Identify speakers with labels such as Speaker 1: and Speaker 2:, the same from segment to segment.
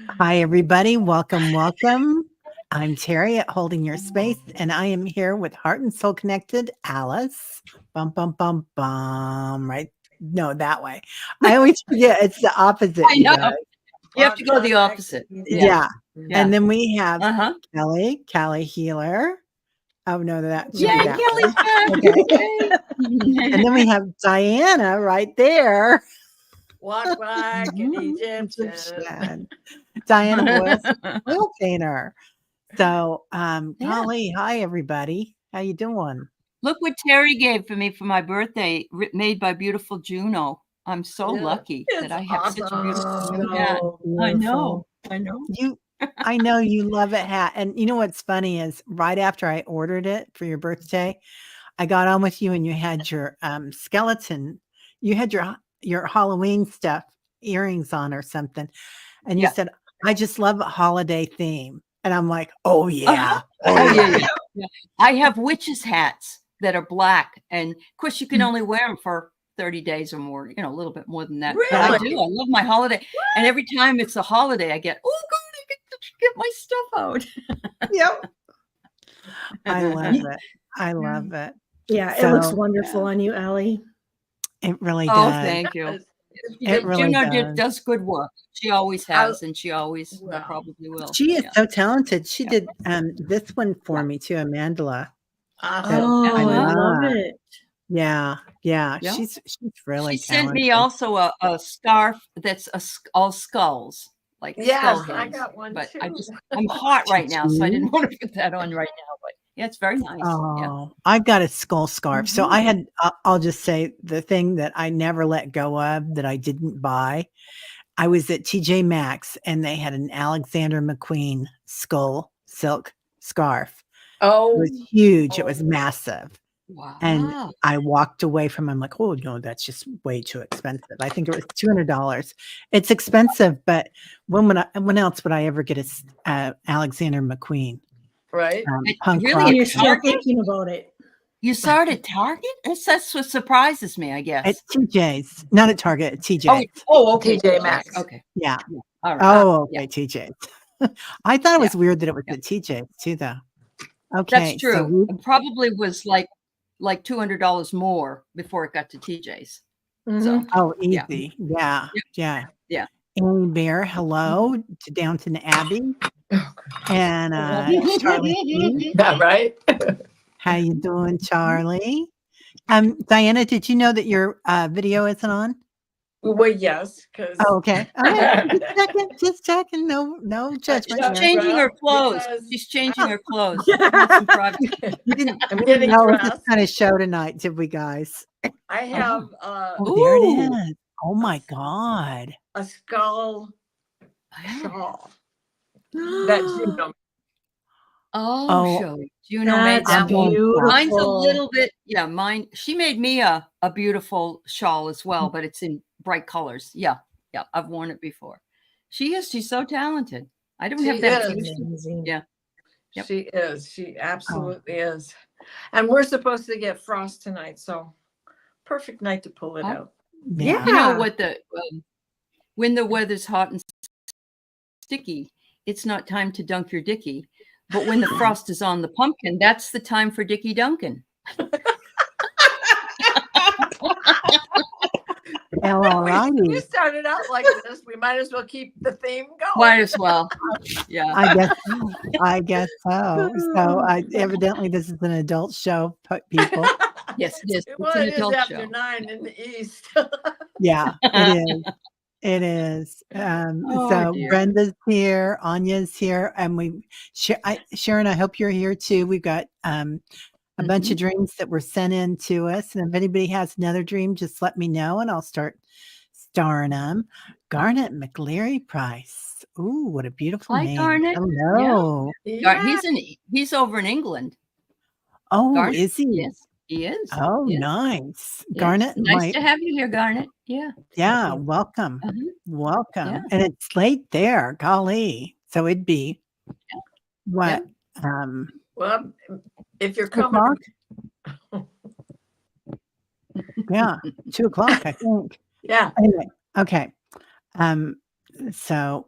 Speaker 1: Hi, everybody. Welcome, welcome. I'm Terry at Holding Your Space, and I am here with Heart and Soul Connected Alice. Bum, bum, bum, bum. Right? No, that way. I always forget it's the opposite,
Speaker 2: I
Speaker 1: you
Speaker 2: know.
Speaker 1: guys.
Speaker 2: You have to go the opposite.
Speaker 1: Yeah.
Speaker 2: Yeah.
Speaker 1: And then we have
Speaker 2: Uh-huh.
Speaker 1: Kelly Healer. Oh, no, that should
Speaker 2: Yay,
Speaker 1: be that
Speaker 2: Kelly's
Speaker 1: way.
Speaker 2: back.
Speaker 1: Okay. And then we have Diana right there.
Speaker 3: Walk like an Egyptian.
Speaker 1: Egyptian. Diana Boyles, oil painter. So, golly, hi everybody. How you doing?
Speaker 2: Look what Terry gave for me for my birthday, made by beautiful Juno. I'm so lucky that I have such a beautiful hat. I know.
Speaker 1: I know you love a hat. And you know what's funny is right after I ordered it for your birthday, I got on with you and you had your skeleton, you had your Halloween stuff, earrings on or something. And you said, I just love a holiday theme. And I'm like, oh yeah.
Speaker 2: Yeah. I have witches hats that are black. And of course you can only wear them for 30 days or more, a little bit more than that.
Speaker 3: Really?
Speaker 2: But I do. I love my holiday. What? And every time it's a holiday, I get, oh God, I get my stuff out.
Speaker 3: Yep.
Speaker 1: I love it. I love it.
Speaker 4: Yeah, it looks wonderful on you, Allie.
Speaker 1: It really
Speaker 2: Oh,
Speaker 1: does.
Speaker 2: thank you.
Speaker 1: It really
Speaker 2: Juno does good work. She always has, and she always probably will.
Speaker 1: She is so talented. She did this one for me too, Amandla.
Speaker 4: Oh, I love it.
Speaker 1: Yeah. She's really
Speaker 2: She
Speaker 1: talented.
Speaker 2: sent me also a scarf that's all skulls, like skull
Speaker 3: I
Speaker 2: heads.
Speaker 3: got one
Speaker 2: but
Speaker 3: too.
Speaker 2: I'm hot right now, so I didn't want to put that on right now. But yeah, it's very nice.
Speaker 1: Oh, I've got a skull scarf. So I had, I'll just say the thing that I never let go of that I didn't buy. I was at TJ Maxx and they had an Alexander McQueen skull silk scarf. It was huge. It was massive.
Speaker 2: Wow.
Speaker 1: And I walked away from him like, oh no, that's just way too expensive. I think it was $200. It's expensive, but when else would I ever get a Alexander McQueen?
Speaker 3: Right.
Speaker 1: Punk
Speaker 2: Really?
Speaker 1: rock
Speaker 4: You're still thinking about it.
Speaker 2: You saw it at Target? That's what surprises me, I guess.
Speaker 1: At TJ's, not at Target, at TJ.
Speaker 2: Oh, okay.
Speaker 3: TJ Maxx.
Speaker 2: Okay.
Speaker 1: Yeah.
Speaker 2: All right.
Speaker 1: Oh, okay, TJ's. I thought it was weird that it was at TJ's too, though. Okay.
Speaker 2: That's true. It probably was like $200 more before it got to TJ's. So,
Speaker 1: easy. Yeah.
Speaker 2: Yeah.
Speaker 1: Amy Bear, hello to Downton Abbey. And Charlie.
Speaker 3: That right?
Speaker 1: How you doing, Charlie? Diana, did you know that your video isn't on?
Speaker 3: Well, yes, because
Speaker 1: okay. Just checking. No judgment.
Speaker 2: She's changing her clothes. She's changing her clothes. We
Speaker 1: didn't know this kind of show tonight, did we, guys?
Speaker 3: I have
Speaker 1: there it is. Oh my God.
Speaker 3: A skull shawl. That's Juno.
Speaker 2: Juno made that
Speaker 4: beautiful.
Speaker 2: Mine's a little bit, mine. She made me a beautiful shawl as well, but it's in bright colors. Yeah. I've worn it before. She's so talented. I don't have that. Yeah.
Speaker 3: Yep. She is. She absolutely is. And we're supposed to get frost tonight, so perfect night to pull it out.
Speaker 1: Yeah.
Speaker 2: You know what when the weather's hot and sticky, it's not time to dunk your dickie. But when the frost is on the pumpkin, that's the time for Dickie Duncan.
Speaker 3: You started out like this. We might as well keep the theme going.
Speaker 2: Might as well. Yeah.
Speaker 1: I guess so. So evidently this is an adult show, people.
Speaker 2: Yes, it is.
Speaker 3: Well, it is after 9 in the East.
Speaker 1: Yeah, it is. It is. So dear. Brenda's here, Anya's here, and Sharon, I hope you're here too. We've got a bunch of dreams that were sent in to us. And if anybody has another dream, just let me know and I'll start starring them. Garnet McLeary Price. Ooh, what a beautiful name.
Speaker 2: Garnet.
Speaker 1: Hello.
Speaker 2: Yeah. He's over in England.
Speaker 1: Oh,
Speaker 2: Garnet.
Speaker 1: is he?
Speaker 2: Yes, he is.
Speaker 1: Oh,
Speaker 2: yes.
Speaker 1: Nice.
Speaker 2: Yes.
Speaker 1: Garnet.
Speaker 2: Nice to have you here, Garnet. Yeah.
Speaker 1: Yeah. Welcome. Welcome. Yeah. And it's late there. Golly. So it'd be what?
Speaker 3: Well, if you're coming.
Speaker 1: Yeah. 2:00, I think.
Speaker 3: Yeah.
Speaker 1: Anyway. Okay. So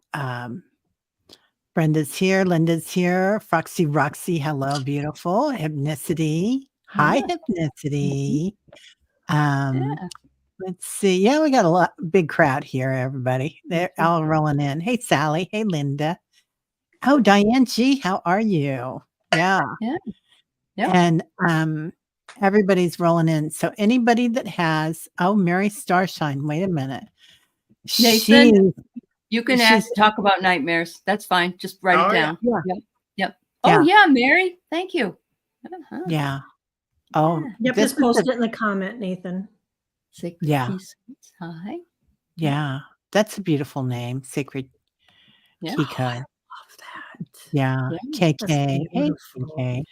Speaker 1: Brenda's here. Linda's here. Foxy Roxy. Hello, beautiful. Hypnicity. Hi,
Speaker 2: Yeah.
Speaker 1: Hypnicity.
Speaker 2: Yeah.
Speaker 1: Let's see. Yeah, we got a big crowd here, everybody. They're all rolling in. Hey, Sally. Hey, Linda. Oh, Diane G, how are you? Yeah.
Speaker 2: Yeah. Yep.
Speaker 1: And everybody's rolling in. So anybody that has, Mary Starshine, wait a minute.
Speaker 2: Nathan, you can
Speaker 1: she's-
Speaker 2: talk about nightmares. That's fine. Just write it down.
Speaker 1: Yeah.
Speaker 2: Yep.
Speaker 1: Yeah.
Speaker 2: Oh yeah, Mary. Thank you. Uh-huh.
Speaker 1: Yeah. Oh,
Speaker 4: Yep,
Speaker 1: this
Speaker 4: just
Speaker 1: is
Speaker 4: post it in the comment, Nathan.
Speaker 2: Sacred
Speaker 1: Yeah.
Speaker 2: Peace. Hi.
Speaker 1: yeah. That's a beautiful name. Sacred
Speaker 2: Yeah.
Speaker 1: Kiko.
Speaker 4: Love that.
Speaker 1: Yeah.
Speaker 2: Yeah.
Speaker 1: KK.
Speaker 4: That's
Speaker 1: Hey,
Speaker 4: beautiful.
Speaker 1: KK.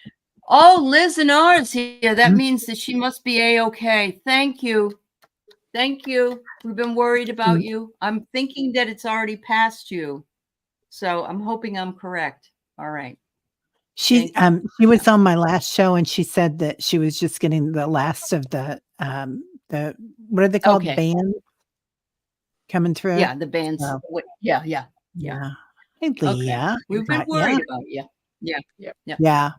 Speaker 2: Oh, Liz and ours here. That
Speaker 1: Mhm.
Speaker 2: means that she must be A-okay. Thank you. Thank you. We've been worried about you. I'm thinking that it's already past you. So I'm hoping I'm correct. All right.
Speaker 1: She
Speaker 2: Thank
Speaker 1: was on my last show and she said that she was just getting the last of the what are they called?
Speaker 2: Okay.
Speaker 1: Bands coming through.
Speaker 2: Yeah, the band's.
Speaker 1: So,
Speaker 2: Yeah.
Speaker 1: Hey, Leah.
Speaker 2: We've been
Speaker 1: Got ya.
Speaker 2: worried about you.
Speaker 1: Yeah.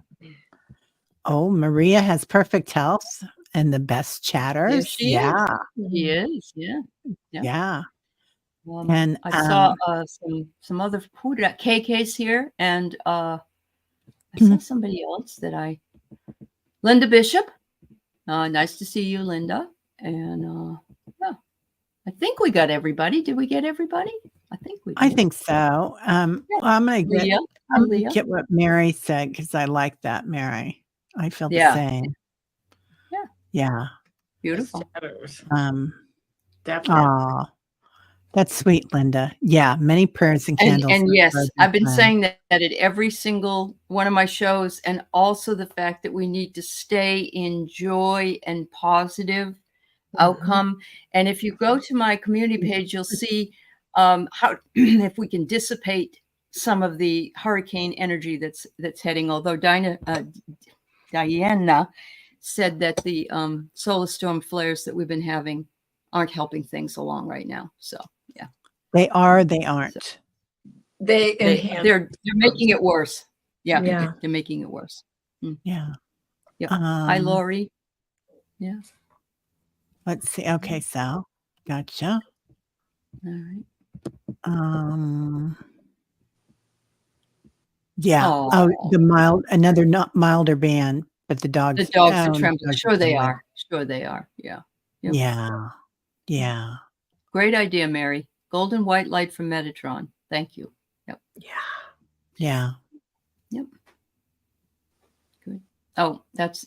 Speaker 1: Oh, Maria has perfect health and the best chatters.
Speaker 2: she is.
Speaker 1: Yeah.
Speaker 2: He is. Yeah.
Speaker 1: Yeah.
Speaker 2: And I saw some other who did KK's here, and I saw somebody else that Linda Bishop. Nice to see you, Linda. And yeah, I think we got everybody. Did we get everybody? I think we did.
Speaker 1: I think so. Well, I'm gonna get,
Speaker 2: Leah.
Speaker 1: I'm
Speaker 2: Leah.
Speaker 1: gonna get what Mary said because I like that, Mary. I feel the
Speaker 2: Yeah.
Speaker 1: same.
Speaker 2: Yeah.
Speaker 1: Yeah.
Speaker 2: Beautiful.
Speaker 3: Definitely.
Speaker 1: Oh, that's sweet, Linda. Yeah, many prayers and candles.
Speaker 2: And
Speaker 1: with
Speaker 2: yes,
Speaker 1: roses
Speaker 2: I've been
Speaker 1: and-
Speaker 2: saying that at every single one of my shows, and also the fact that we need to stay in joy and positive outcome. And if you go to my community page, you'll see how if we can dissipate some of the hurricane energy that's heading. Although Diana said that the solar storm flares that we've been having aren't helping things along right now. So yeah,
Speaker 1: They are. They aren't.
Speaker 3: They're
Speaker 2: they're making it worse. Yeah,
Speaker 4: Yeah.
Speaker 2: they're making it worse.
Speaker 1: Yeah.
Speaker 2: Yep. Hi, Lori. Yeah.
Speaker 1: Let's see. Okay, Sal. Gotcha.
Speaker 2: All right.
Speaker 1: Yeah. Oh, another not milder band, but the dogs.
Speaker 2: The dogs are
Speaker 1: the
Speaker 2: trembling.
Speaker 1: dogs
Speaker 2: Sure they
Speaker 1: trembling.
Speaker 2: are. Sure they are. Yeah. Yep.
Speaker 1: Yeah. Yeah.
Speaker 2: Great idea, Mary. Golden white light from Metatron. Thank you. Yep.
Speaker 1: Yeah.
Speaker 2: Yep. Good. Oh,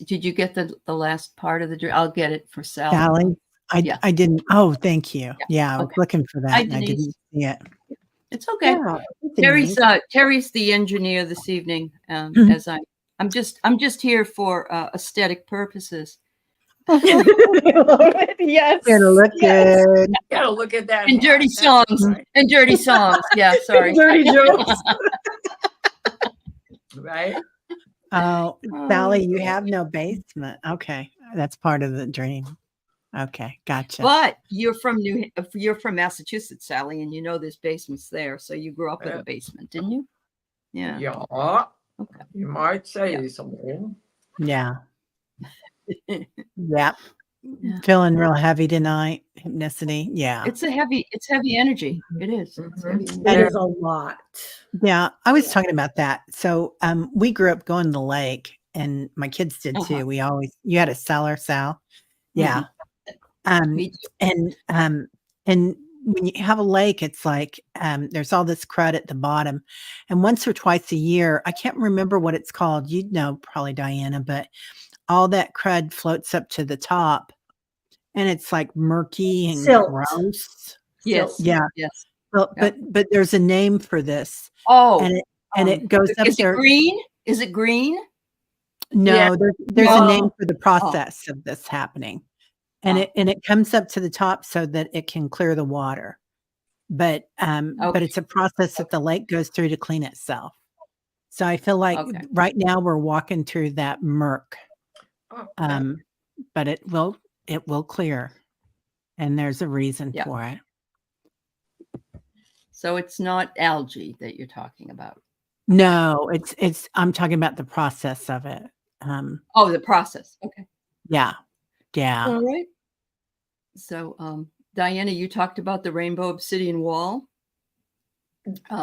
Speaker 2: did you get the last part of the I'll get it for Sal.
Speaker 1: Sally, I didn't. Oh, thank you. Yeah, I was
Speaker 2: Okay.
Speaker 1: looking for that
Speaker 2: Hi,
Speaker 1: and I
Speaker 2: Denise.
Speaker 1: didn't see it.
Speaker 2: It's okay.
Speaker 1: Yeah,
Speaker 2: Terry's the engineer this evening.
Speaker 1: Mhm.
Speaker 2: As I'm just here for aesthetic purposes.
Speaker 4: Yes.
Speaker 1: It'll look good.
Speaker 3: gotta look at that.
Speaker 2: And dirty
Speaker 3: hat. That's
Speaker 2: songs.
Speaker 3: right.
Speaker 2: And dirty songs. Yeah, sorry.
Speaker 4: Dirty jokes.
Speaker 3: Right?
Speaker 1: Oh, Sally, you have no basement. Okay, that's part of the dream. Okay, gotcha.
Speaker 2: But you're from Massachusetts, Sally, and you know there's basements there. So you grew up in a basement, didn't you? Yeah.
Speaker 3: Yeah.
Speaker 2: Okay.
Speaker 3: You might say so.
Speaker 1: Yeah. Yep.
Speaker 2: Yeah.
Speaker 1: Feeling real heavy tonight. Hypnicity. Yeah.
Speaker 2: It's heavy energy. It is. It's heavy energy.
Speaker 4: That is a lot.
Speaker 1: Yeah, I was talking about that. So, we grew up going to the lake, and my kids did
Speaker 2: Uh-huh.
Speaker 1: too. You had a cellar, Sal. Yeah.
Speaker 2: Me too.
Speaker 1: And when you have a lake, it's like there's all this crud at the bottom, and once or twice a year, I can't remember what it's called. You'd know probably, Diana, but all that crud floats up to the top, and it's like murky and
Speaker 4: Silt.
Speaker 1: gross.
Speaker 2: Yes.
Speaker 1: Yeah.
Speaker 2: Yes.
Speaker 1: Well,
Speaker 2: Yeah.
Speaker 1: but there's a name for this,
Speaker 2: Oh.
Speaker 1: and it goes up
Speaker 2: Is
Speaker 1: there.
Speaker 2: it green? Is it green?
Speaker 1: No,
Speaker 3: Yeah.
Speaker 1: there's a name
Speaker 2: Oh.
Speaker 1: for the process of this happening. And
Speaker 2: Oh.
Speaker 1: it comes up to the top so that it can clear the water. But
Speaker 2: Okay.
Speaker 1: it's a process that the lake goes through to clean itself. So I feel like
Speaker 2: Okay.
Speaker 1: right now we're walking through that murk.
Speaker 3: Oh,
Speaker 1: But it will clear. And there's a reason
Speaker 2: Yeah.
Speaker 1: for it.
Speaker 2: So it's not algae that you're talking about.
Speaker 1: No, I'm talking about the process of it.
Speaker 2: Oh, the process. Okay.
Speaker 1: Yeah. Yeah.
Speaker 2: All right. So, Diana, you talked about the rainbow obsidian wall.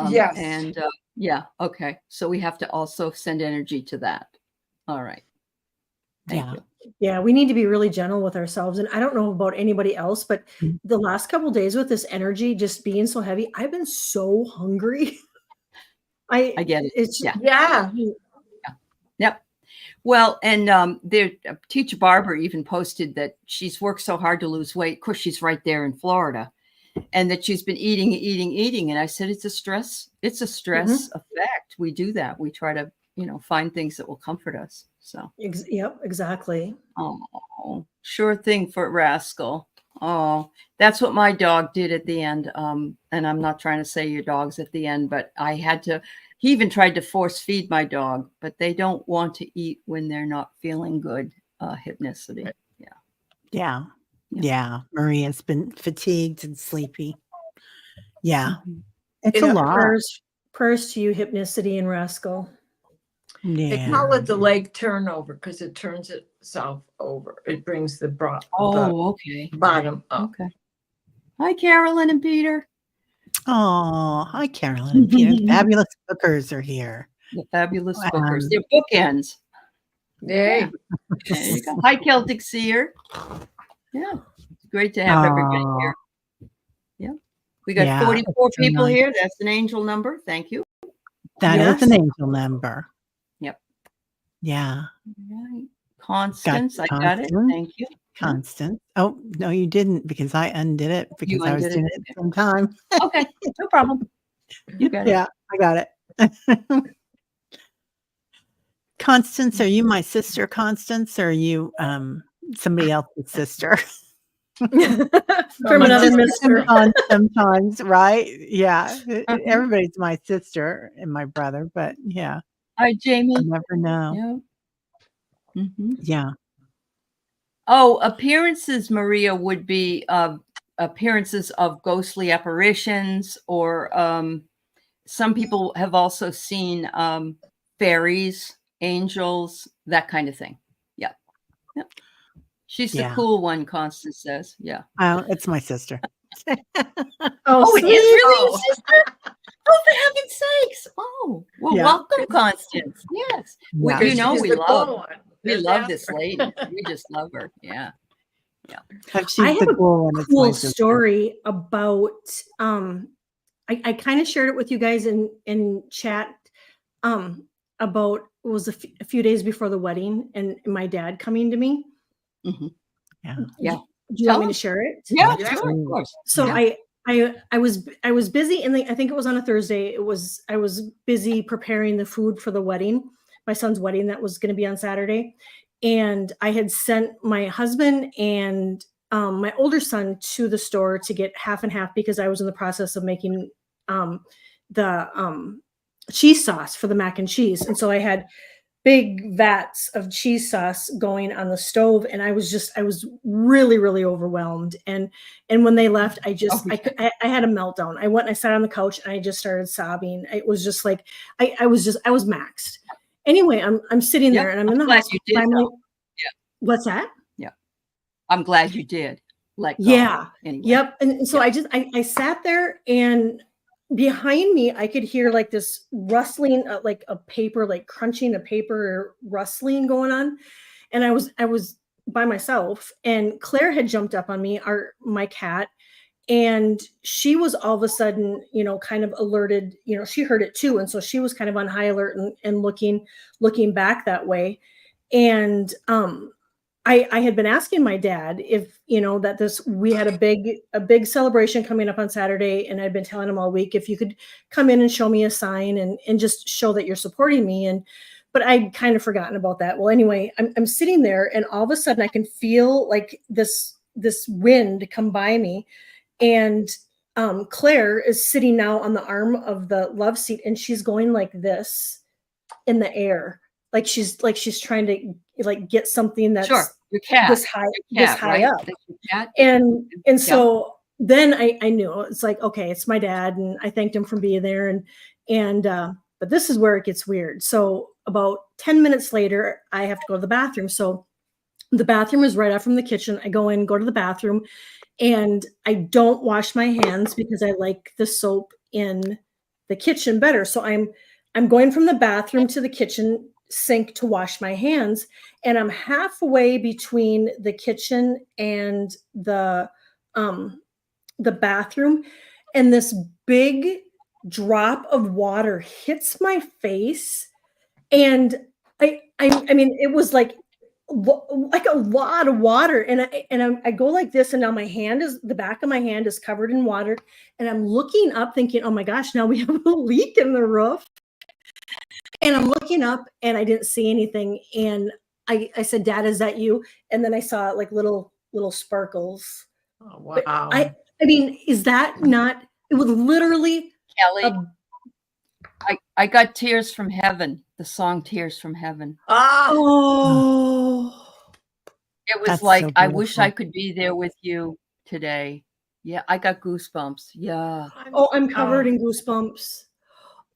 Speaker 3: Yes.
Speaker 2: And yeah, okay. So we have to also send energy to that. All right. Thank you.
Speaker 4: Yeah, we need to be really gentle with ourselves. And I don't know about anybody else, but
Speaker 1: Mm.
Speaker 4: the last couple days with this energy just being so heavy, I've been so hungry.
Speaker 2: I get it.
Speaker 4: It's
Speaker 3: Yeah.
Speaker 2: Yep. Well, and their teacher Barbara even posted that she's worked so hard to lose weight. Of course, she's right there in Florida, and that she's been eating. And I said, it's a stress effect. We do that. We try to, find things that will comfort us. So,
Speaker 4: yep, exactly.
Speaker 2: oh, sure thing for Rascal. Oh, that's what my dog did at the end. And I'm not trying to say your dog's at the end, but he even tried to force feed my dog, but they don't want to eat when they're not feeling good. Hypnicity.
Speaker 1: Yeah. Maria's been fatigued and sleepy. Yeah.
Speaker 2: Mhm.
Speaker 1: It's a lot.
Speaker 4: Prayers to you, Hypnicity and Rascal.
Speaker 3: They call it the leg turnover because it turns itself over. It brings the
Speaker 2: Okay.
Speaker 3: bottom up.
Speaker 2: Okay. Hi, Carolyn and Peter.
Speaker 1: Oh, hi, Carolyn and Peter. The fabulous bookers are here.
Speaker 2: The fabulous bookers. They're bookends.
Speaker 3: Yay.
Speaker 2: There you go. Hi, Celtic Seer. Yeah. It's great to have everybody here. Yeah. We got 44 people here. That's an angel number. Thank you.
Speaker 1: That is an angel number.
Speaker 2: Yep.
Speaker 1: Yeah.
Speaker 2: Right. Constance, I got it. Thank you.
Speaker 1: Constance. Oh, no, you didn't, because I undid it because I was doing it at the same time.
Speaker 2: Okay. No problem. You got it.
Speaker 1: Yeah, I got it. Constance, are you my sister, Constance, or are you somebody else's sister?
Speaker 4: From another mister.
Speaker 1: Sometimes, right? Yeah. Everybody's my sister and my brother, but yeah.
Speaker 2: Hi, Jamie.
Speaker 1: You never know.
Speaker 2: Yeah. Mm-hmm.
Speaker 1: Yeah.
Speaker 2: Oh, appearances, Maria, would be appearances of ghostly apparitions, or some people have also seen fairies, angels, that kind of thing. Yeah. Yep. She's the cool one, Constance says. Yeah.
Speaker 1: It's my sister.
Speaker 2: It is really your sister? Oh, for heaven's sakes. Oh, well, welcome, Constance. Yes.
Speaker 1: Yeah.
Speaker 2: We love this
Speaker 3: one.
Speaker 2: lady. We just love her. Yeah. Yeah.
Speaker 4: I have a cool story about I kind of shared it with you guys in chat about it was a few days before the wedding and my dad coming to me.
Speaker 2: Mm-hmm.
Speaker 1: Yeah.
Speaker 4: Do you want me to share it?
Speaker 2: Yeah, sure, of course.
Speaker 4: So I was busy, and I think it was on a Thursday. I was busy preparing the food for the wedding, my son's wedding that was going to be on Saturday, and I had sent my husband and my older son to the store to get half and half because I was in the process of making the cheese sauce for the mac and cheese, and so I had big vats of cheese sauce going on the stove, and I was really, really overwhelmed. And when they left, I had a meltdown. I went and I sat on the couch and I just started sobbing. It was just like I was maxed. Anyway, I'm sitting there and I'm in the hospital. What's that?
Speaker 2: Yeah, I'm glad you did.
Speaker 4: Anyway. Yep. And so I sat there, and behind me, I could hear like this rustling, like a paper, like crunching a paper, rustling going on. And I was by myself, and Claire had jumped up on me, my cat, and she was all of a sudden, kind of alerted, she heard it too. And so she was kind of on high alert and looking back that way. And, I had been asking my dad if, that we had a big celebration coming up on Saturday. And I'd been telling him all week, if you could come in and show me a sign and just show that you're supporting me. But I'd kind of forgotten about that. Well, anyway, I'm sitting there, and all of a sudden I can feel like this wind come by me. And Claire is sitting now on the arm of the love seat, and she's going like this in the air. Like she's trying to get something that's
Speaker 2: your cat,
Speaker 4: this high
Speaker 2: right?
Speaker 4: up. And so then I knew it's like, okay, it's my dad. And I thanked him for being there. And But this is where it gets weird. So about 10 minutes later, I have to go to the bathroom. So the bathroom is right out from the kitchen. I go in, go to the bathroom, and I don't wash my hands because I like the soap in the kitchen better. So I'm going from the bathroom to the kitchen sink to wash my hands, and I'm halfway between the kitchen and the bathroom, and this big drop of water hits my face, and I mean it was like a lot of water, and I go like this, and now the back of my hand is covered in water, and I'm looking up thinking, oh my gosh, now we have a leak in the roof. And I'm looking up and I didn't see anything, and I said, Dad, is that you? And then I saw like little sparkles.
Speaker 3: Oh,
Speaker 4: But
Speaker 3: wow.
Speaker 4: I mean, is that not, it was literally
Speaker 2: Kelly, I got Tears from Heaven, the song Tears from Heaven.
Speaker 4: oh,
Speaker 2: It was
Speaker 1: That's
Speaker 2: like,
Speaker 1: so
Speaker 2: I wish
Speaker 1: beautiful.
Speaker 2: I could be there with you today. Yeah, I got goosebumps. Yeah.
Speaker 4: I'm covered in goosebumps.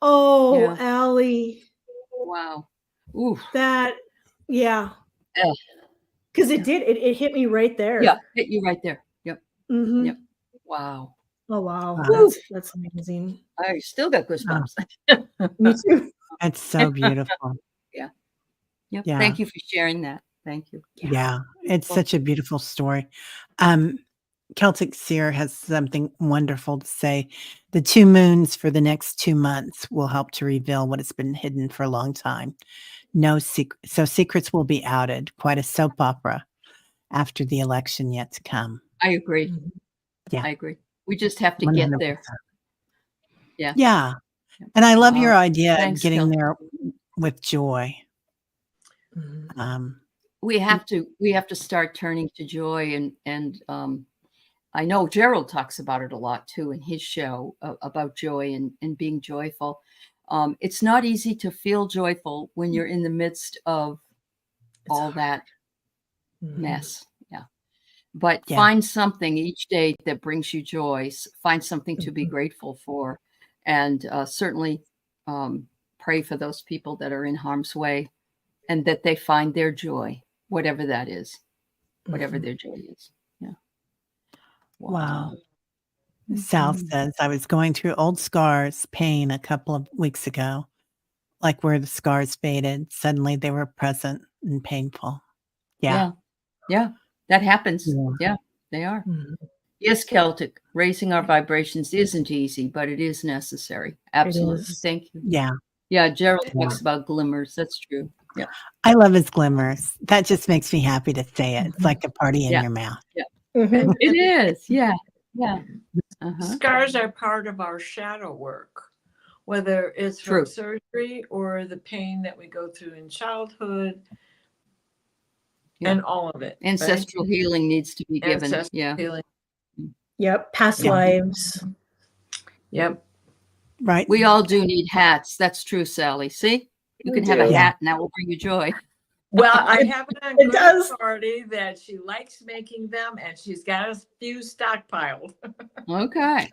Speaker 4: Oh,
Speaker 2: Yeah.
Speaker 4: Allie.
Speaker 2: Wow. Ooh.
Speaker 4: That, yeah.
Speaker 2: Yeah.
Speaker 4: Because it hit me right there.
Speaker 2: Yeah, hit you right there. Yep.
Speaker 4: Mhm.
Speaker 2: Yep. Wow.
Speaker 4: Oh wow,
Speaker 1: Wow.
Speaker 4: that's amazing.
Speaker 2: I still got goosebumps.
Speaker 4: Me too.
Speaker 1: It's so beautiful.
Speaker 2: Yep.
Speaker 1: Yeah.
Speaker 2: Thank you for sharing that. Thank you.
Speaker 1: Yeah. It's such a beautiful story. Celtic Seer has something wonderful to say. The 2 moons for the next 2 months will help to reveal what has been hidden for a long time. So secrets will be outed. Quite a soap opera after the election yet to come.
Speaker 2: I agree.
Speaker 1: Yeah.
Speaker 2: I agree. We just have to get there.
Speaker 1: 100%.
Speaker 2: Yeah.
Speaker 1: Yeah. And I love your
Speaker 2: Wow.
Speaker 1: idea
Speaker 2: Thanks,
Speaker 1: of getting
Speaker 2: Kelly.
Speaker 1: there with joy.
Speaker 2: We have to start turning to joy, and I know Gerald talks about it a lot too in his show about joy and being joyful. It's not easy to feel joyful when you're in the midst of all that mess. Yeah. But find something each day that brings you joy. Find something to be grateful for, and certainly pray for those people that are in harm's way, and that they find their joy, whatever that is, whatever their joy is. Yeah.
Speaker 1: Wow. Sal says, I was going through old scars pain a couple of weeks ago, like where the scars faded. Suddenly they were present and painful. Yeah.
Speaker 2: Yeah. That happens.
Speaker 1: Yeah.
Speaker 2: Yeah, they are. Yes, Celtic, raising our vibrations isn't easy, but it is necessary. Absolutely. Thank you.
Speaker 1: Yeah.
Speaker 2: Yeah, Gerald talks about glimmers. That's true. Yeah.
Speaker 1: I love his glimmers. That just makes me happy to say it. It's like a party in your mouth.
Speaker 2: Yeah. It is. Yeah. Yeah.
Speaker 3: Scars are part of our shadow work, whether it's from surgery or the pain that we go through in childhood, and all of it.
Speaker 2: Ancestral healing needs to be given.
Speaker 3: Ancestral healing.
Speaker 4: Yep. Past lives.
Speaker 3: Yep.
Speaker 1: Right.
Speaker 2: We all do need hats. That's true, Sally. See, you can have a hat and that will bring you joy.
Speaker 3: Well, I have it on
Speaker 4: It does.
Speaker 3: authority that she likes making them, and she's got a few stockpiled.
Speaker 2: Okay.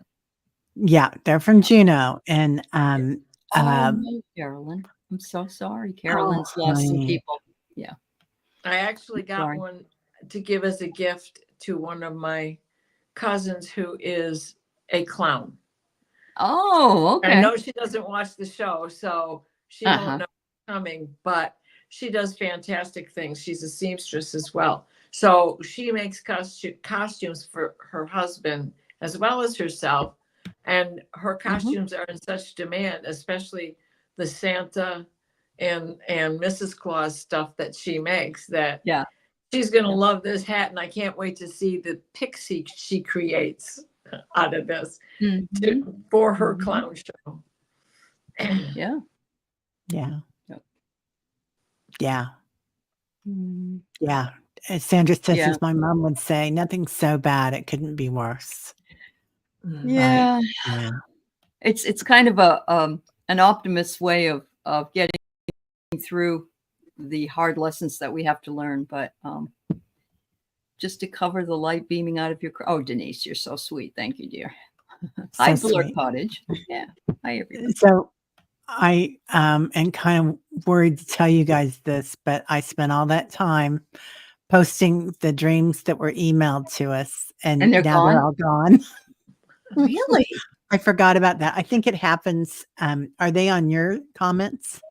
Speaker 1: Yeah, they're from Juneau, and
Speaker 2: No, Carolyn, I'm so sorry. Carolyn's lost some people. Yeah.
Speaker 3: I actually got one to give as a gift to one of my cousins who is a clown.
Speaker 2: Oh, okay.
Speaker 3: I know she doesn't watch the show, so she won't know what's coming, but she does fantastic things. She's a seamstress as well. So she makes costumes for her husband as well as herself. And her costumes are in such demand, especially the Santa and Mrs. Claus stuff that she makes, that she's going to love this hat. And I can't wait to see the pixie she creates out of this for her clown show.
Speaker 2: Yeah.
Speaker 1: Yeah. Yeah. Yeah. As Sandra says, as my mom would say, nothing's so bad it couldn't be worse.
Speaker 2: Yeah.
Speaker 1: Right? Yeah.
Speaker 2: It's kind of an optimist way of getting through the hard lessons that we have to learn, but just to cover the light beaming out of your Denise, you're so sweet. Thank you, dear. Hi, Blur Cottage. Yeah. Hi, everybody.
Speaker 1: So am kind of worried to tell you guys this, but I spent all that time posting the dreams that were emailed to us, and
Speaker 2: And they're
Speaker 1: now they're
Speaker 2: gone?
Speaker 1: all gone.
Speaker 4: Really?
Speaker 1: I forgot about that. I think it happens. Are they on your comments?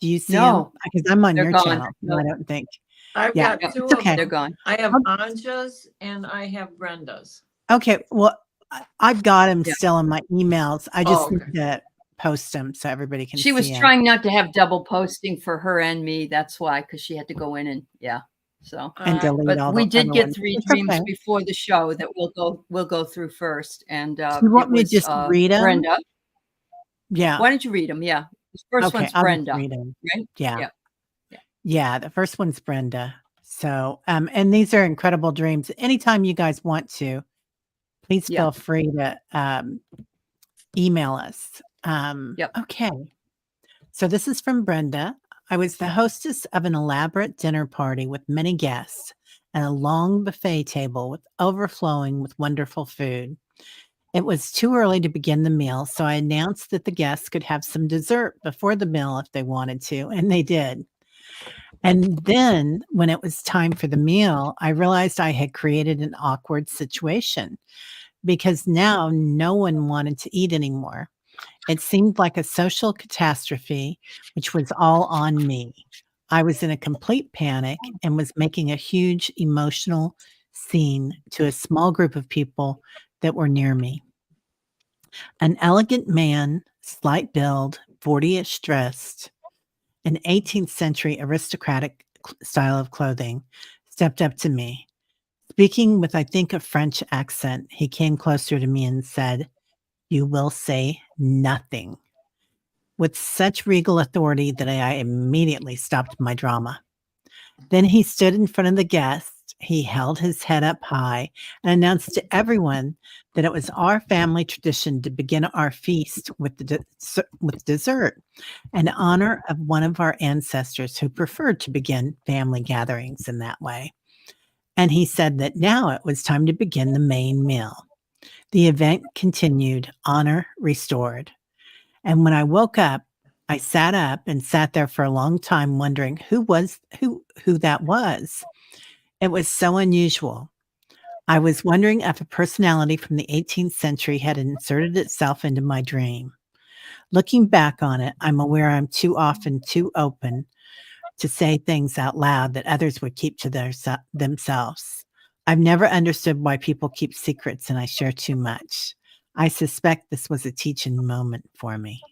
Speaker 1: Do you see them?
Speaker 2: No,
Speaker 1: Because I'm on
Speaker 2: they're
Speaker 1: your
Speaker 2: gone.
Speaker 1: channel. So
Speaker 2: No.
Speaker 1: I don't think.
Speaker 3: I've
Speaker 1: Yeah,
Speaker 3: got two
Speaker 1: it's
Speaker 3: of
Speaker 1: okay.
Speaker 2: They're
Speaker 3: them.
Speaker 2: gone.
Speaker 3: I have
Speaker 1: I'll-
Speaker 3: Anja's and I have Brenda's.
Speaker 1: Okay. Well, I've got them
Speaker 2: Yeah.
Speaker 1: still in my emails. I just
Speaker 3: Oh, okay.
Speaker 1: need to post them so everybody can
Speaker 2: She was
Speaker 1: see 'em.
Speaker 2: trying not to have double posting for her and me. That's why, because she had to go in and so.
Speaker 1: and delete
Speaker 2: But
Speaker 1: all
Speaker 2: we
Speaker 1: the
Speaker 2: did
Speaker 1: other
Speaker 2: get
Speaker 1: ones.
Speaker 2: 3
Speaker 1: It's
Speaker 2: dreams
Speaker 1: okay.
Speaker 2: before the show that we'll go through first. And
Speaker 1: Do you want
Speaker 2: it
Speaker 1: me to
Speaker 2: was
Speaker 1: just read them?
Speaker 2: Brenda.
Speaker 1: Yeah.
Speaker 2: Why don't you read them? Yeah. The first
Speaker 1: Okay.
Speaker 2: one's
Speaker 1: I'll just
Speaker 2: Brenda,
Speaker 1: read them.
Speaker 2: right?
Speaker 1: Yeah.
Speaker 2: Yeah.
Speaker 1: Yeah. The first one's Brenda. So, and these are incredible dreams. Anytime you guys want to, please
Speaker 2: Yeah.
Speaker 1: feel free to email us.
Speaker 2: Yep.
Speaker 1: Okay. So this is from Brenda. I was the hostess of an elaborate dinner party with many guests and a long buffet table overflowing with wonderful food. It was too early to begin the meal, so I announced that the guests could have some dessert before the meal if they wanted to, and they did. And then when it was time for the meal, I realized I had created an awkward situation because now no one wanted to eat anymore. It seemed like a social catastrophe, which was all on me. I was in a complete panic and was making a huge emotional scene to a small group of people that were near me. An elegant man, slight build, 40-ish dressed, an 18th century aristocratic style of clothing, stepped up to me. Speaking with, I think, a French accent, he came closer to me and said, "You will say nothing," with such regal authority that I immediately stopped my drama. Then he stood in front of the guests. He held his head up high and announced to everyone that it was our family tradition to begin our feast with dessert, in honor of one of our ancestors who preferred to begin family gatherings in that way. And he said that now it was time to begin the main meal. The event continued, honor restored. And when I woke up, I sat up and sat there for a long time wondering who that was. It was so unusual. I was wondering if a personality from the 18th century had inserted itself into my dream. Looking back on it, I'm aware I'm too often too open to say things out loud that others would keep to themselves. I've never understood why people keep secrets and I share too much. I suspect this was a teaching moment for me.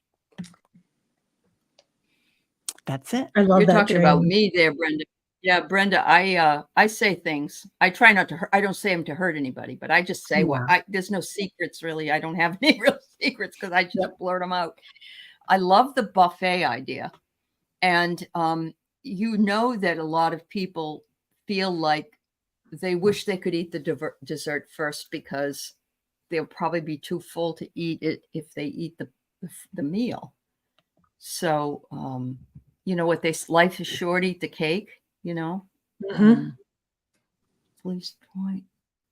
Speaker 1: That's it.
Speaker 4: I love
Speaker 2: You're
Speaker 4: that
Speaker 2: talking about
Speaker 4: dream.
Speaker 2: me there, Brenda. Yeah, Brenda, I say things. I try not to hurt. I don't say them to hurt anybody, but I just say there's no secrets really. I don't have any real secrets because I just blurt them out. I love the buffet idea. And you know that a lot of people feel like they wish they could eat the dessert first because they'll probably be too full to eat it if they eat the meal. So, you know what life is short, eat the cake, you know? Please point.